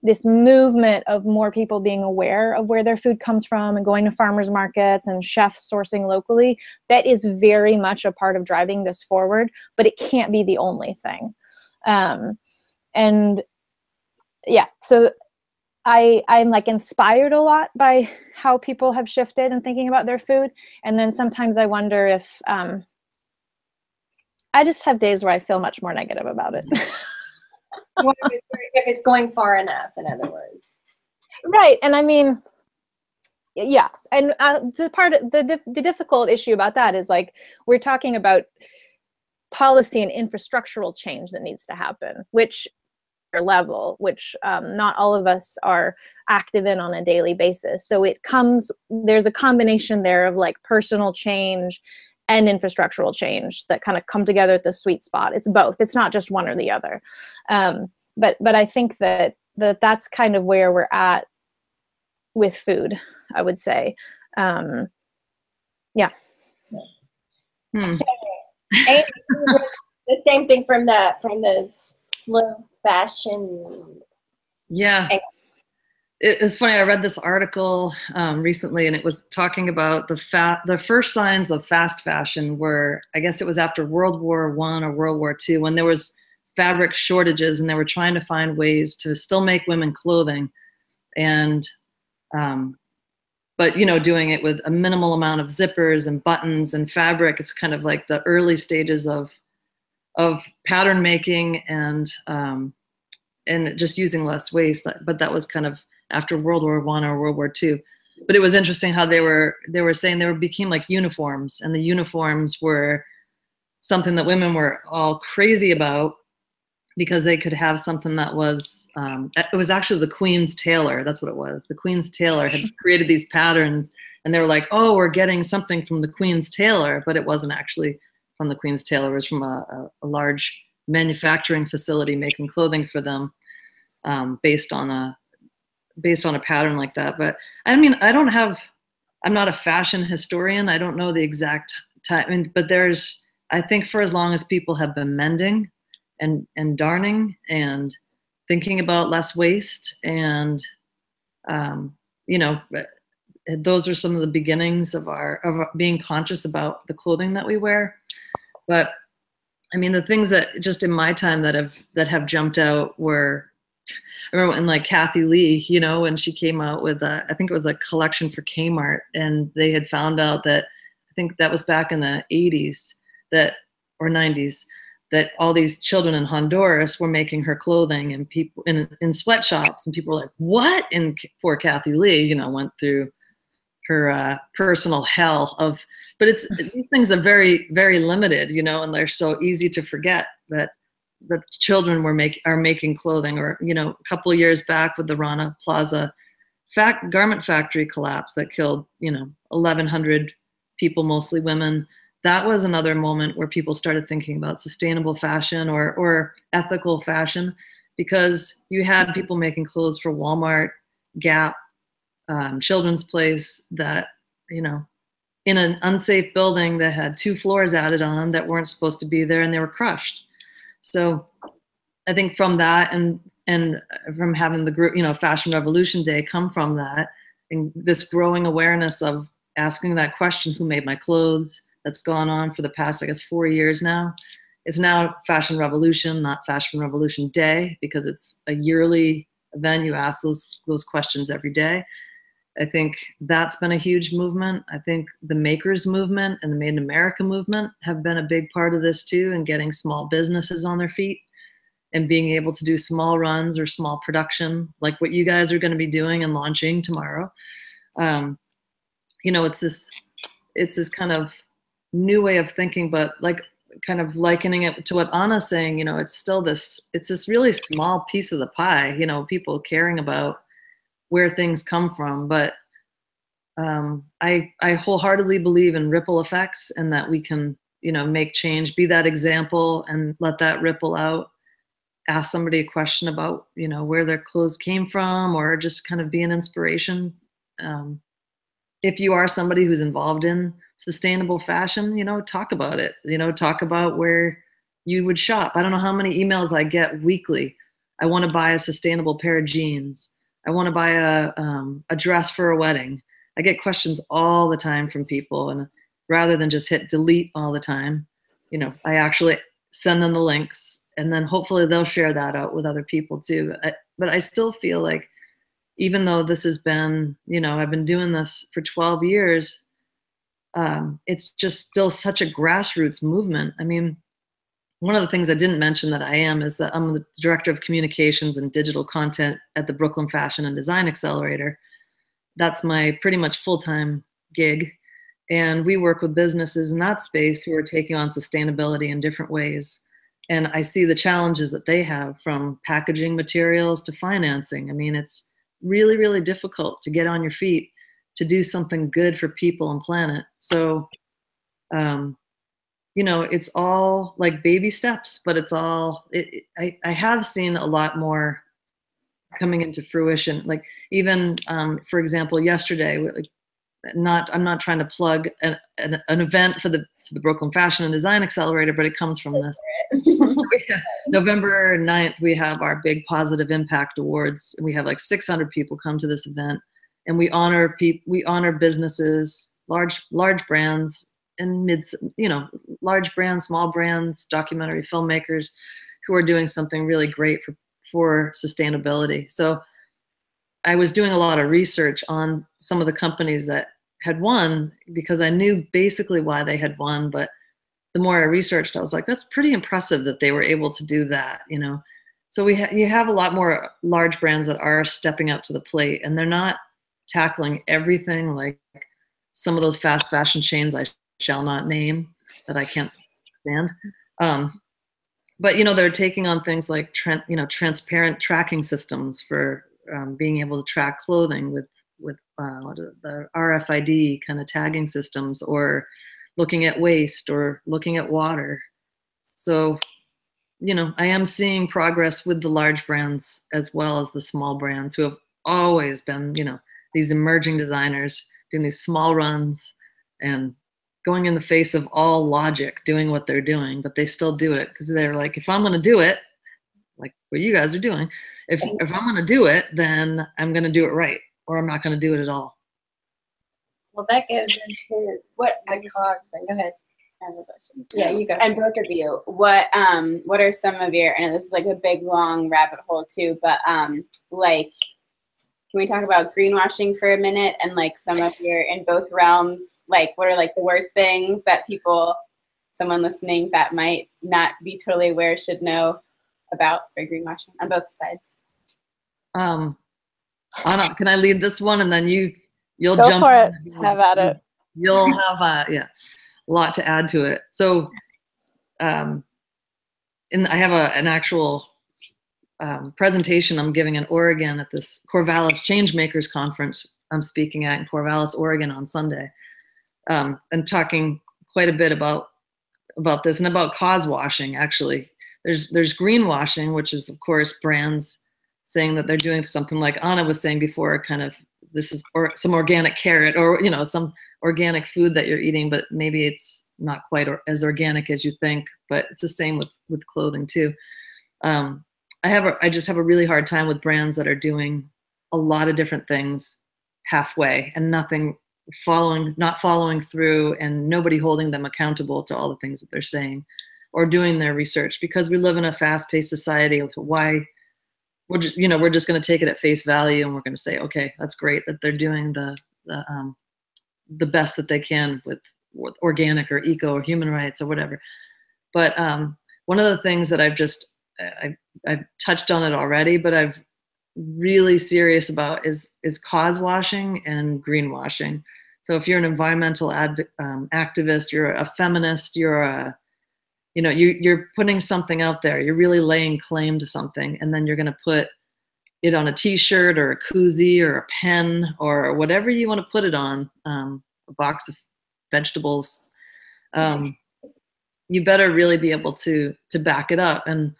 this movement of more people being aware of where their food comes from and going to farmers markets and chefs sourcing locally, that is very much a part of driving this forward, but it can't be the only thing. And yeah, so I'm like inspired a lot by how people have shifted in thinking about their food. And then sometimes I wonder if I just have days where I feel much more negative about it.
If it's going far enough, in other words.
Right. And I mean, yeah. And the difficult issue about that is like, we're talking about policy and infrastructural change that needs to happen, which level, which not all of us are active in on a daily basis. So there's a combination there of like personal change and infrastructural change that kind of come together at the sweet spot. It's both. It's not just one or the other. But I think that's kind of where we're at with food, I would say. Yeah.
So, the same thing from the slow fashion.
Yeah. It's funny. I read this article recently, and it was talking about the first signs of fast fashion were, I guess it was after World War I or World War II, when there was fabric shortages, and they were trying to find ways to still make women clothing, and but doing it with a minimal amount of zippers and buttons and fabric. It's kind of like the early stages of pattern making and just using less waste. But that was kind of after World War I or World War II. But it was interesting how they were saying became like uniforms, and the uniforms were something that women were all crazy about, because they could have something that was, it was actually the Queen's tailor. That's what it was. The Queen's tailor had created these patterns, and they were like, oh, we're getting something from the Queen's tailor, but it wasn't actually from the Queen's tailor. It was from a large manufacturing facility making clothing for them, based on a pattern like that. But I mean, I'm not a fashion historian. I don't know the exact time, but I think for as long as people have been mending and darning and thinking about less waste, and those are some of the beginnings of being conscious about the clothing that we wear. But I mean, the things that just in my time that have jumped out were, I remember when like Kathy Lee, when she came out with I think it was a collection for Kmart, and they had found out that, I think that was back in the 80s or 90s, that all these children in Honduras were making her clothing, and people in sweatshops, and people were like, what? And poor Kathy Lee, went through her personal hell but these things are very, very limited, and they're so easy to forget that the children are making clothing. Or, a couple of years back with the Rana Plaza garment factory collapse that killed, 1,100 people, mostly women. That was another moment where people started thinking about sustainable fashion or ethical fashion, because you had people making clothes for Walmart, Gap, Children's Place, that, in an unsafe building that had 2 floors added on that weren't supposed to be there, and they were crushed. So I think from that and from having the group, Fashion Revolution Day come from that, and this growing awareness of asking that question, who made my clothes? That's gone on for the past, I guess, 4 years now. It's now Fashion Revolution, not Fashion Revolution Day, because it's a yearly event. You ask those questions every day. I think that's been a huge movement. I think the makers movement and the Made in America movement have been a big part of this too, and getting small businesses on their feet and being able to do small runs or small production, like what you guys are going to be doing and launching tomorrow. It's this kind of new way of thinking, but like kind of likening it to what Anna's saying, it's this really small piece of the pie, people caring about where things come from. But I wholeheartedly believe in ripple effects, and that we can you know, make change, be that example and let that ripple out. Ask somebody a question about, you know, where their clothes came from, or just kind of be an inspiration. If you are somebody who's involved in sustainable fashion, you know, talk about it, you know, talk about where you would shop. I don't know how many emails I get weekly. I want to buy a sustainable pair of jeans. I want to buy a dress for a wedding. I get questions all the time from people, and rather than just hit delete all the time, you know, I actually send them the links, and then hopefully they'll share that out with other people too. But I still feel like, even though this has been, you know, I've been doing this for 12 years, it's just still such a grassroots movement. I mean, one of the things I didn't mention that I am is that I'm the director of communications and digital content at the Brooklyn Fashion and Design Accelerator. That's my pretty much full-time gig. And we work with businesses in that space who are taking on sustainability in different ways. And I see the challenges that they have, from packaging materials to financing. I mean, it's really, really difficult to get on your feet to do something good for people and planet. So, you know, it's all like baby steps, but it's all, I have seen a lot more coming into fruition. Like even, for example, yesterday, I'm not trying to plug an event for the Brooklyn Fashion and Design Accelerator, but it comes from this. November 9th, we have our big Positive Impact Awards. We have like 600 people come to this event, and we honor businesses, large brands, and large brands, small brands, documentary filmmakers who are doing something really great for sustainability. So I was doing a lot of research on some of the companies that had won, because I knew basically why they had won. But the more I researched, I was like, that's pretty impressive that they were able to do that, you know? So you have a lot more large brands that are stepping up to the plate, and they're not tackling everything like some of those fast fashion chains I shall not name, that I can't stand. But, you know, they're taking on things like, transparent tracking systems for being able to track clothing with the RFID kind of tagging systems, or looking at waste, or looking at water. So, you know, I am seeing progress with the large brands as well as the small brands, who have always been, you know, these emerging designers doing these small runs and going in the face of all logic, doing what they're doing, but they still do it because they're like, if I'm going to do it, like what you guys are doing, if I'm going to do it, then I'm going to do it right, or I'm not going to do it at all.
Well, that goes into what the cause thing. Go ahead.
I have a question.
Yeah, you go.
And both of you, what are some of your, and this is like a big long rabbit hole too, but like, can we talk about greenwashing for a minute, and like some of your, in both realms, like what are like the worst things that someone listening that might not be totally aware should know about for greenwashing on both sides?
Anna, can I lead this one, and then you'll
Go
jump
for it.
in.
Have at it.
You'll have a lot to add to it. So, and I have an actual presentation I'm giving in Oregon at this Corvallis Changemakers Conference I'm speaking at in Corvallis, Oregon on Sunday, and talking quite a bit about this, and about cause washing. Actually, there's greenwashing, which is of course brands saying that they're doing something, like Anna was saying before, kind of this is some organic carrot, or you know, some organic food that you're eating, but maybe it's not quite as organic as you think. But it's the same with clothing too. I just have a really hard time with brands that are doing a lot of different things halfway, and not following through, and nobody holding them accountable to all the things that they're saying or doing their research, because we live in a fast-paced society. Why we're just going to take it at face value, and we're going to say, okay, that's great that they're doing the best that they can with organic or eco or human rights or whatever. But one of the things that I've touched on it already, but I've really serious about is cause washing and greenwashing. So if you're an environmental activist, you're a feminist, you're putting something out there, you're really laying claim to something, and then you're going to put it on a t-shirt or a koozie or a pen or whatever you want to put it on, a box of vegetables. you better really be able to back it up. And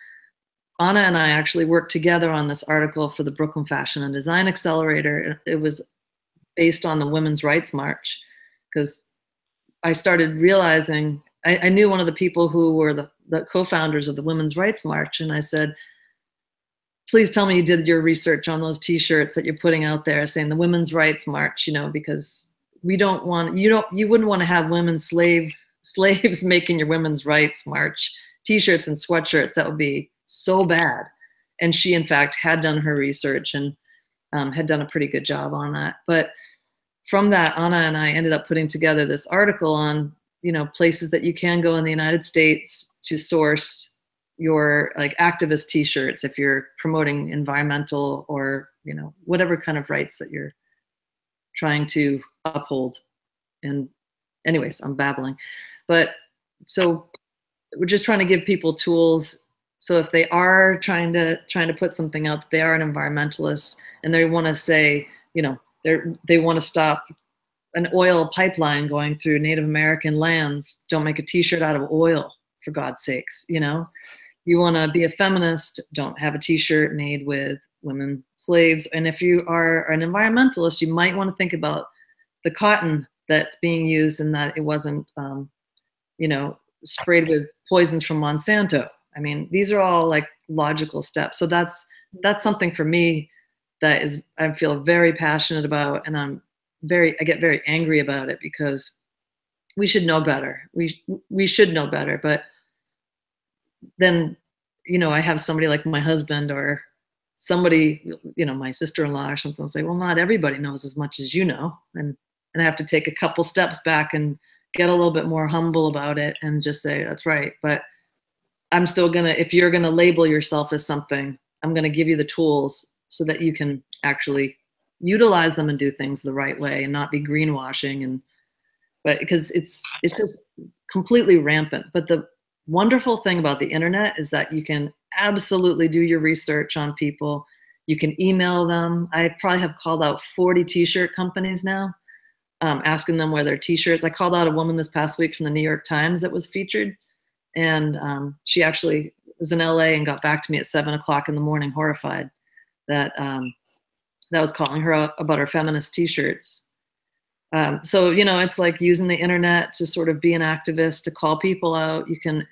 Anna and I actually worked together on this article for the Brooklyn Fashion and Design Accelerator. It was based on the Women's Rights March, because I started realizing, I knew one of the people who were the co-founders of the Women's Rights March, and I said, please tell me you did your research on those t-shirts that you're putting out there saying the Women's Rights March, because we don't want, you wouldn't want to have women slaves making your Women's Rights March t-shirts and sweatshirts. That would be so bad. And she, in fact, had done her research and had done a pretty good job on that. But from that, Anna and I ended up putting together this article on, places that you can go in the United States to source your like activist t-shirts if you're promoting environmental or, whatever kind of rights that you're trying to uphold. And anyways, I'm babbling. But so we're just trying to give people tools. So if they are trying to put something out, they are an environmentalist and they want to say, they want to stop an oil pipeline going through Native American lands. Don't make a t-shirt out of oil, for God's sakes. You want to be a feminist, don't have a t-shirt made with women slaves. And if you are an environmentalist, you might want to think about the cotton that's being used and that it wasn't, sprayed with poisons from Monsanto. I mean, these are all like logical steps. So that's something for me that is, I feel very passionate about, and I get very angry about it because we should know better. We should know better. But then, I have somebody like my husband or somebody, my sister-in-law or something say, well, not everybody knows as much as you know. And I have to take a couple steps back and get a little bit more humble about it and just say, that's right. But I'm still if you're going to label yourself as something, I'm going to give you the tools so that you can actually utilize them and do things the right way and not be greenwashing. But because it's just completely rampant. But the wonderful thing about the internet is that you can absolutely do your research on people. You can email them. I probably have called out 40 t-shirt companies now, asking them where their t-shirts. I called out a woman this past week from the New York Times that was featured. And she actually was in LA and got back to me at 7:00 in the morning, horrified that that was calling her out about her feminist t-shirts. So, it's like using the internet to sort of be an activist, to call people out. You can,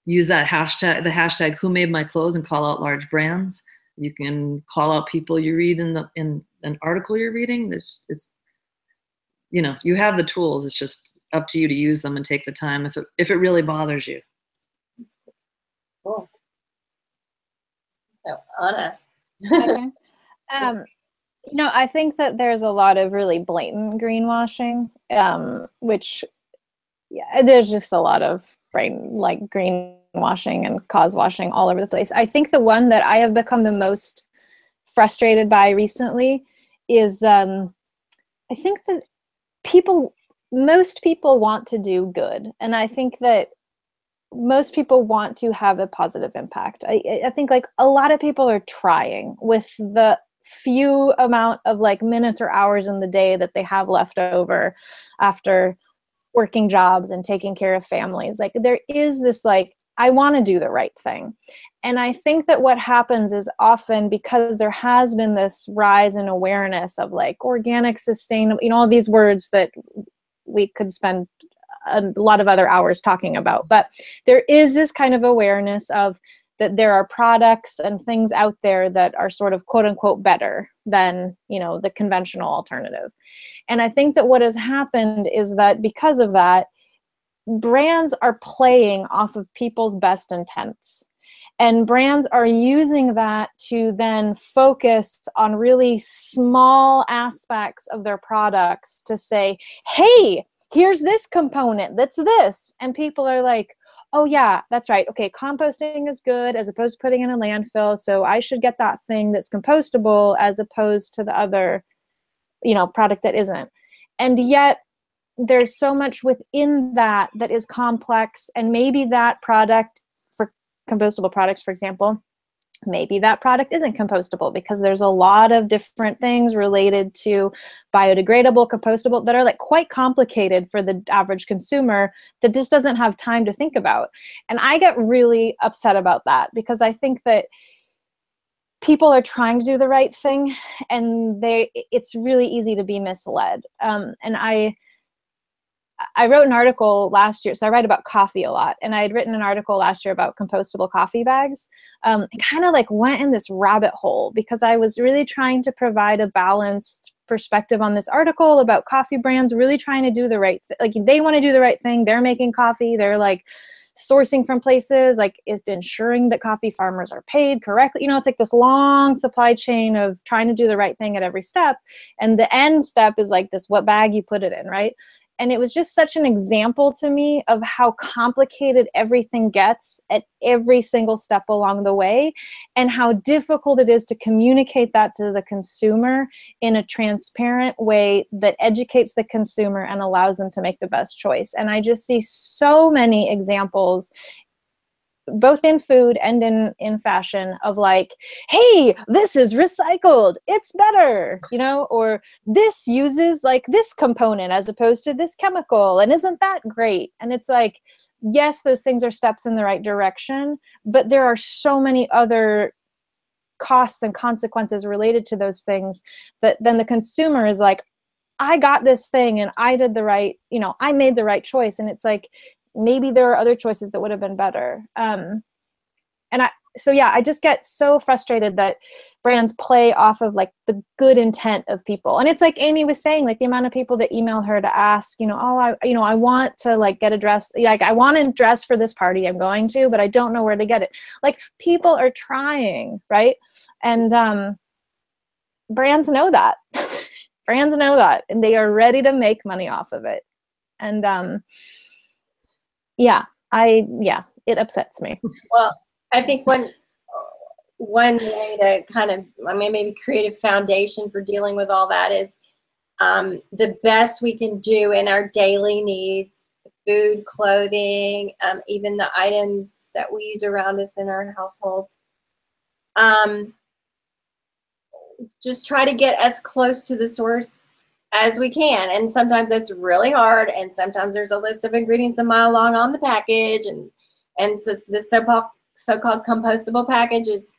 use that hashtag, the hashtag who made my clothes, and call out large brands. You can call out people you read in an article you're reading. It's you have the tools. It's just up to you to use them and take the time if it really bothers you.
Cool. So Anna.
Okay. I think that there's a lot of really blatant greenwashing, which there's just a lot of greenwashing and cause washing all over the place. I think the one that I have become the most frustrated by recently is I think that most people want to do good. And I think that most people want to have a positive impact. I think like a lot of people are trying with the few amount of like minutes or hours in the day that they have left over after working jobs and taking care of families. Like there is this like, I want to do the right thing. And I think that what happens is often because there has been this rise in awareness of like organic, sustainable, all these words that we could spend a lot of other hours talking about, but there is this kind of awareness of that there are products and things out there that are sort of quote unquote better than, the conventional alternative. And I think that what has happened is that because of that, brands are playing off of people's best intents. And brands are using that to then focus on really small aspects of their products to say, hey, here's this component that's this. And people are like, oh yeah, that's right. Okay, composting is good as opposed to putting in a landfill. So I should get that thing that's compostable as opposed to the other, product that isn't. And yet there's so much within that is complex. And maybe that product, for compostable products, for example, maybe that product isn't compostable because there's a lot of different things related to biodegradable, compostable that are like quite complicated for the average consumer that just doesn't have time to think about. And I get really upset about that because I think that people are trying to do the right thing and it's really easy to be misled. And I wrote an article last year, so I write about coffee a lot, and I had written an article last year about compostable coffee bags. And kind of like went in this rabbit hole because I was really trying to provide a balanced perspective on this article about coffee brands really trying to do the right thing. Like, if they want to do the right thing, they're making coffee, they're like sourcing from places, like is ensuring that coffee farmers are paid correctly. You know, it's like this long supply chain of trying to do the right thing at every step. And the end step is like this, what bag you put it in, right? And it was just such an example to me of how complicated everything gets at every single step along the way, and how difficult it is to communicate that to the consumer in a transparent way that educates the consumer and allows them to make the best choice. And I just see so many examples, both in food and in fashion, of like, hey, this is recycled, it's better, you know, or this uses like this component as opposed to this chemical, and isn't that great? And it's like, yes, those things are steps in the right direction, but there are so many other costs and consequences related to those things that then the consumer is like, I got this thing and I did the right, you know, I made the right choice. And it's like, maybe there are other choices that would have been better. So I just get so frustrated that brands play off of like the good intent of people. And it's like Amy was saying, like the amount of people that email her to ask, you know, I want to like get a dress, like I want a dress for this party I'm going to, but I don't know where to get it. Like, people are trying, right? And brands know that. Brands know that, and they are ready to make money off of it. And it upsets me.
Well, I think one way to kind of, I mean, maybe create a foundation for dealing with all that is the best we can do in our daily needs, food, clothing, even the items that we use around us in our households. Just try to get as close to the source as we can. And sometimes that's really hard. And sometimes there's a list of ingredients a mile long on the package. And so the so-called compostable package is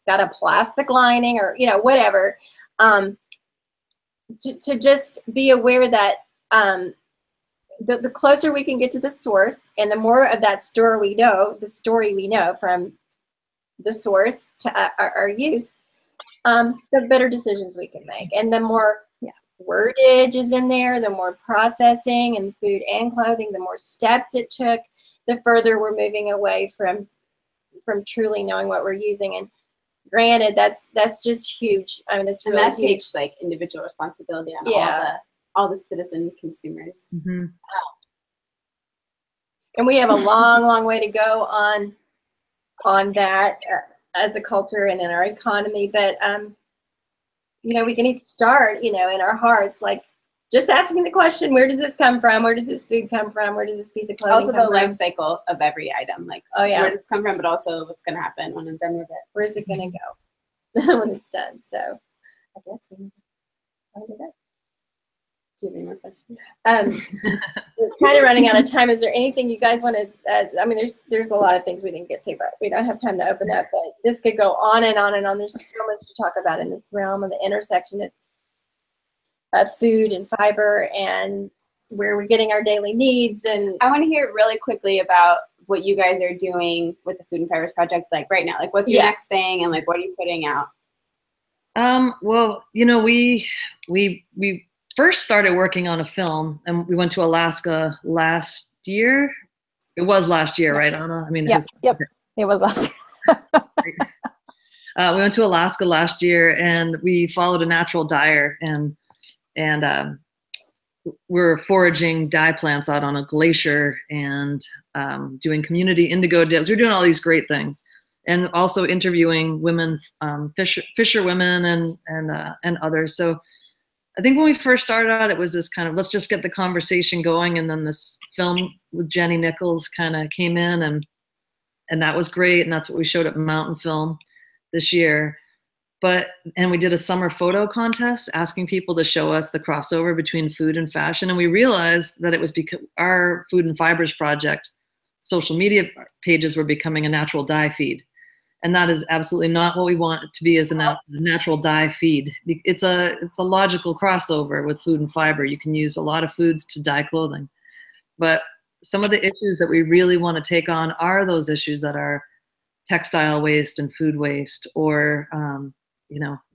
got a plastic lining or, you know, whatever. To just be aware that the closer we can get to the source and the more of that story we know from the source to our use, the better decisions we can make. And the more wordage is in there, the more processing and food and clothing, the more steps it took, the further we're moving away from truly knowing what we're using. And granted, that's just huge. I mean, that's really
and that
huge.
takes like individual responsibility on all the citizen consumers.
Mm-hmm.
And we have a long way to go on that as a culture and in our economy. But you know, we can each start, you know, in our hearts, like just asking the question, where does this come from? Where does this food come from? Where does this piece of clothing
also
come
the
from?
life cycle of every item, like where does it come from, but also what's going to happen when I'm done with it.
Where's it going to go when it's done? So I guess we did that.
Do you have any more questions?
We're kind of running out of time. Is there anything you guys want to, I mean, there's a lot of things we didn't get to, but we don't have time to open up, but this could go on and on and on. There's so much to talk about in this realm of the intersection of food and fiber and where we're getting our daily needs. And
I want to hear really quickly about what you guys are doing with the Food and Fibers Project, like right now, like what's your next thing and like what are you putting out?
Well, you know, we first started working on a film, and we went to Alaska last year. It was last year, right, Anna? I mean,
yep, it was last year.
We went to Alaska last year, and we followed a natural dyer, and we're foraging dye plants out on a glacier and doing community indigo dips. We're doing all these great things, and also interviewing women, fisher women, and others. So I think when we first started out, it was this kind of, let's just get the conversation going. And then this film with Jenny Nichols kind of came in, and that was great. And that's what we showed at Mountain Film. this year. And we did a summer photo contest asking people to show us the crossover between food and fashion. And we realized that it was because our Food and Fibers project, social media pages were becoming a natural dye feed. And that is absolutely not what we want it to be, as a natural dye feed. It's a logical crossover with food and fiber. You can use a lot of foods to dye clothing. But some of the issues that we really want to take on are those issues that are textile waste and food waste, or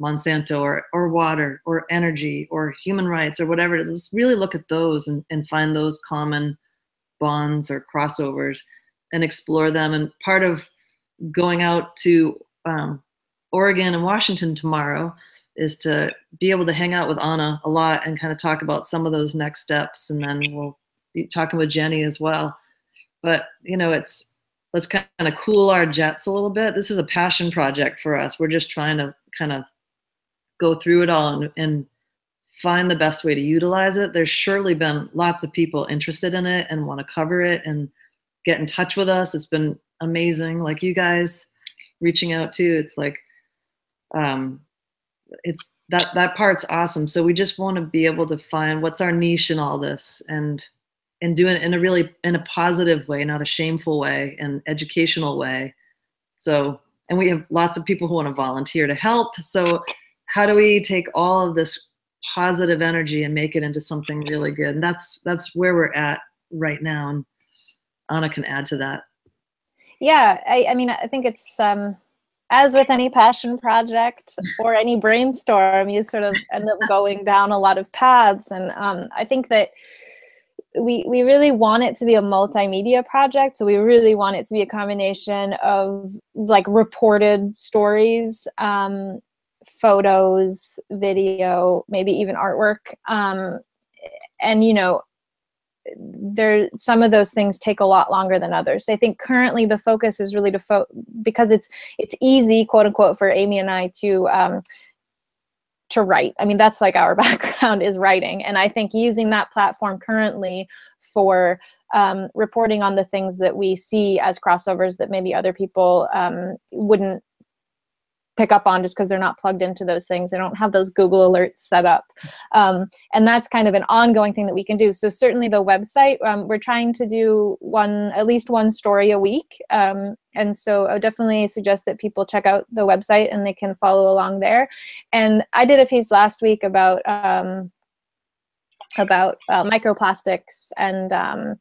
Monsanto, or water, or energy, or human rights, or whatever. Let's really look at those and find those common bonds or crossovers and explore them. And part of going out to Oregon and Washington tomorrow is to be able to hang out with Anna a lot and kind of talk about some of those next steps. And then we'll be talking with Jenny as well. But, let's kind of cool our jets a little bit. This is a passion project for us. We're just trying to kind of go through it all and find the best way to utilize it. There's surely been lots of people interested in it and want to cover it and get in touch with us. It's been amazing. Like you guys reaching out too. It's like, it's that part's awesome. So we just want to be able to find what's our niche in all this and do it in a positive way, not a shameful way, and educational way. So, and we have lots of people who want to volunteer to help. So how do we take all of this positive energy and make it into something really good? And that's where we're at right now. And Anna can add to that.
Yeah, I mean, I think it's, as with any passion project or any brainstorm, you sort of end up going down a lot of paths. And I think that we really want it to be a multimedia project. So we really want it to be a combination of like reported stories, photos, video, maybe even artwork. And, some of those things take a lot longer than others. I think currently the focus is really because it's easy, quote unquote, for Amy and I to write. I mean, that's like our background is writing. And I think using that platform currently for reporting on the things that we see as crossovers that maybe other people wouldn't pick up on just because they're not plugged into those things. They don't have those Google alerts set up. And that's kind of an ongoing thing that we can do. So certainly the website, we're trying to do at least one story a week. And so I would definitely suggest that people check out the website and they can follow along there. And I did a piece last week about microplastics and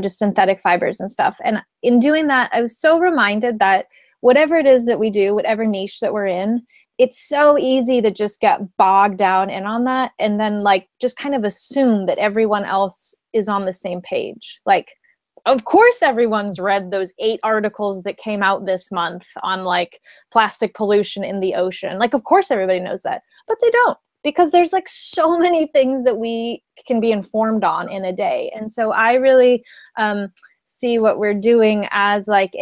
just synthetic fibers and stuff. And in doing that, I was so reminded that whatever it is that we do, whatever niche that we're in, it's so easy to just get bogged down in on that and then like just kind of assume that everyone else is on the same page. Like, of course everyone's read those 8 articles that came out this month on like plastic pollution in the ocean. Like, of course everybody knows that, but they don't, because there's like so many things that we can be informed on in a day. And so I really see what we're doing as like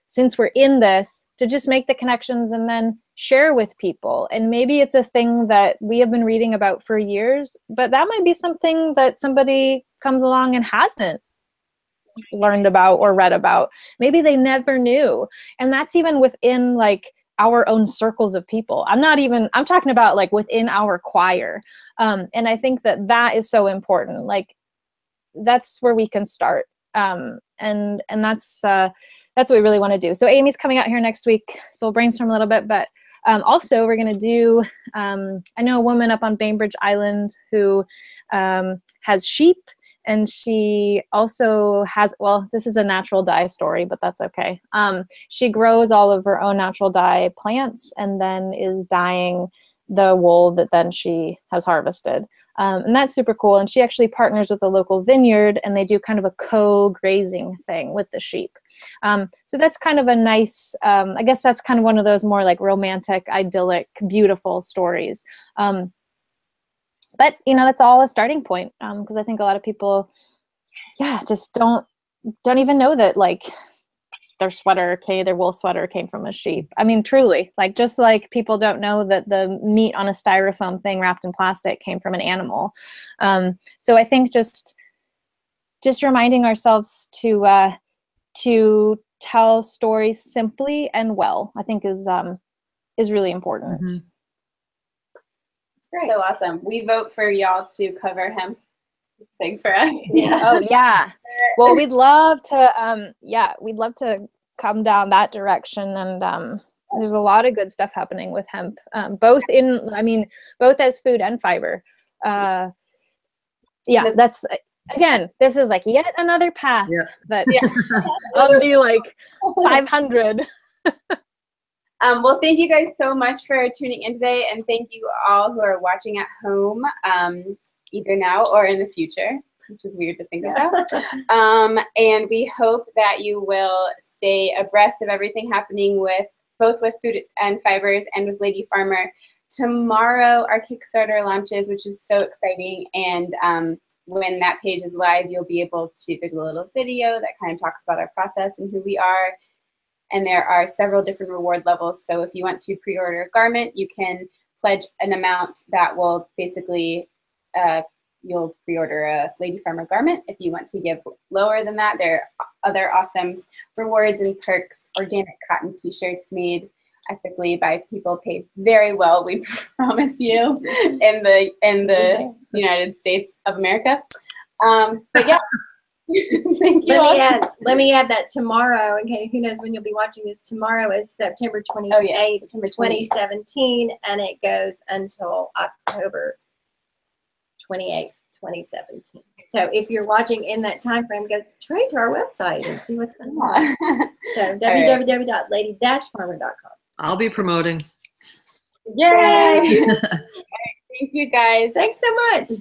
since we're in this, to just make the connections and then share with people. And maybe it's a thing that we have been reading about for years, but that might be something that somebody comes along and hasn't learned about or read about. Maybe they never knew. And that's even within like our own circles of people. I'm talking about like within our choir. And I think that is so important. Like that's where we can start. And that's what we really want to do. So Amy's coming out here next week, so we'll brainstorm a little bit, but also we're going to do, I know a woman up on Bainbridge Island who has sheep, and she also has, well, this is a natural dye story, but that's okay. She grows all of her own natural dye plants and then is dyeing the wool that then she has harvested. And that's super cool. And she actually partners with a local vineyard, and they do kind of a co-grazing thing with the sheep. So that's kind of a nice, I guess that's kind of one of those more like romantic, idyllic, beautiful stories. But, that's all a starting point, because I think a lot of people, just don't even know that like their wool sweater came from a sheep. I mean, truly, like just like people don't know that the meat on a styrofoam thing wrapped in plastic came from an animal. So I think just reminding ourselves to tell stories simply and well, I think is really important.
Mm-hmm.
Great. So awesome. We vote for y'all to cover hemp. Big for us.
Yeah. Oh yeah. Well, we'd love to come down that direction, and there's a lot of good stuff happening with hemp, both as food and fiber. That's, again, this is like yet another path that of the like 500.
Well, thank you guys so much for tuning in today, and thank you all who are watching at home, either now or in the future, which is weird to think about. And we hope that you will stay abreast of everything happening with both with Food and Fibers and with Lady Farmer. Tomorrow, our Kickstarter launches, which is so exciting, and when that page is live, you'll be able to, there's a little video that kind of talks about our process and who we are. And there are several different reward levels. So if you want to pre-order a garment, you can pledge an amount that will basically, you'll pre-order a Lady Farmer garment. If you want to give lower than that, there are other awesome rewards and perks. Organic cotton t-shirts made ethically by people paid very well, we promise you, in the United States of America. But yeah. Thank you.
Let me add that tomorrow, okay, who knows when you'll be watching this. Tomorrow is September 28th, 2017, and it goes until October 28th, 2017. So if you're watching in that time frame, go straight to our website and see what's going on. So www.lady-farmer.com.
I'll be promoting.
Yay! Thank you guys.
Thanks so much.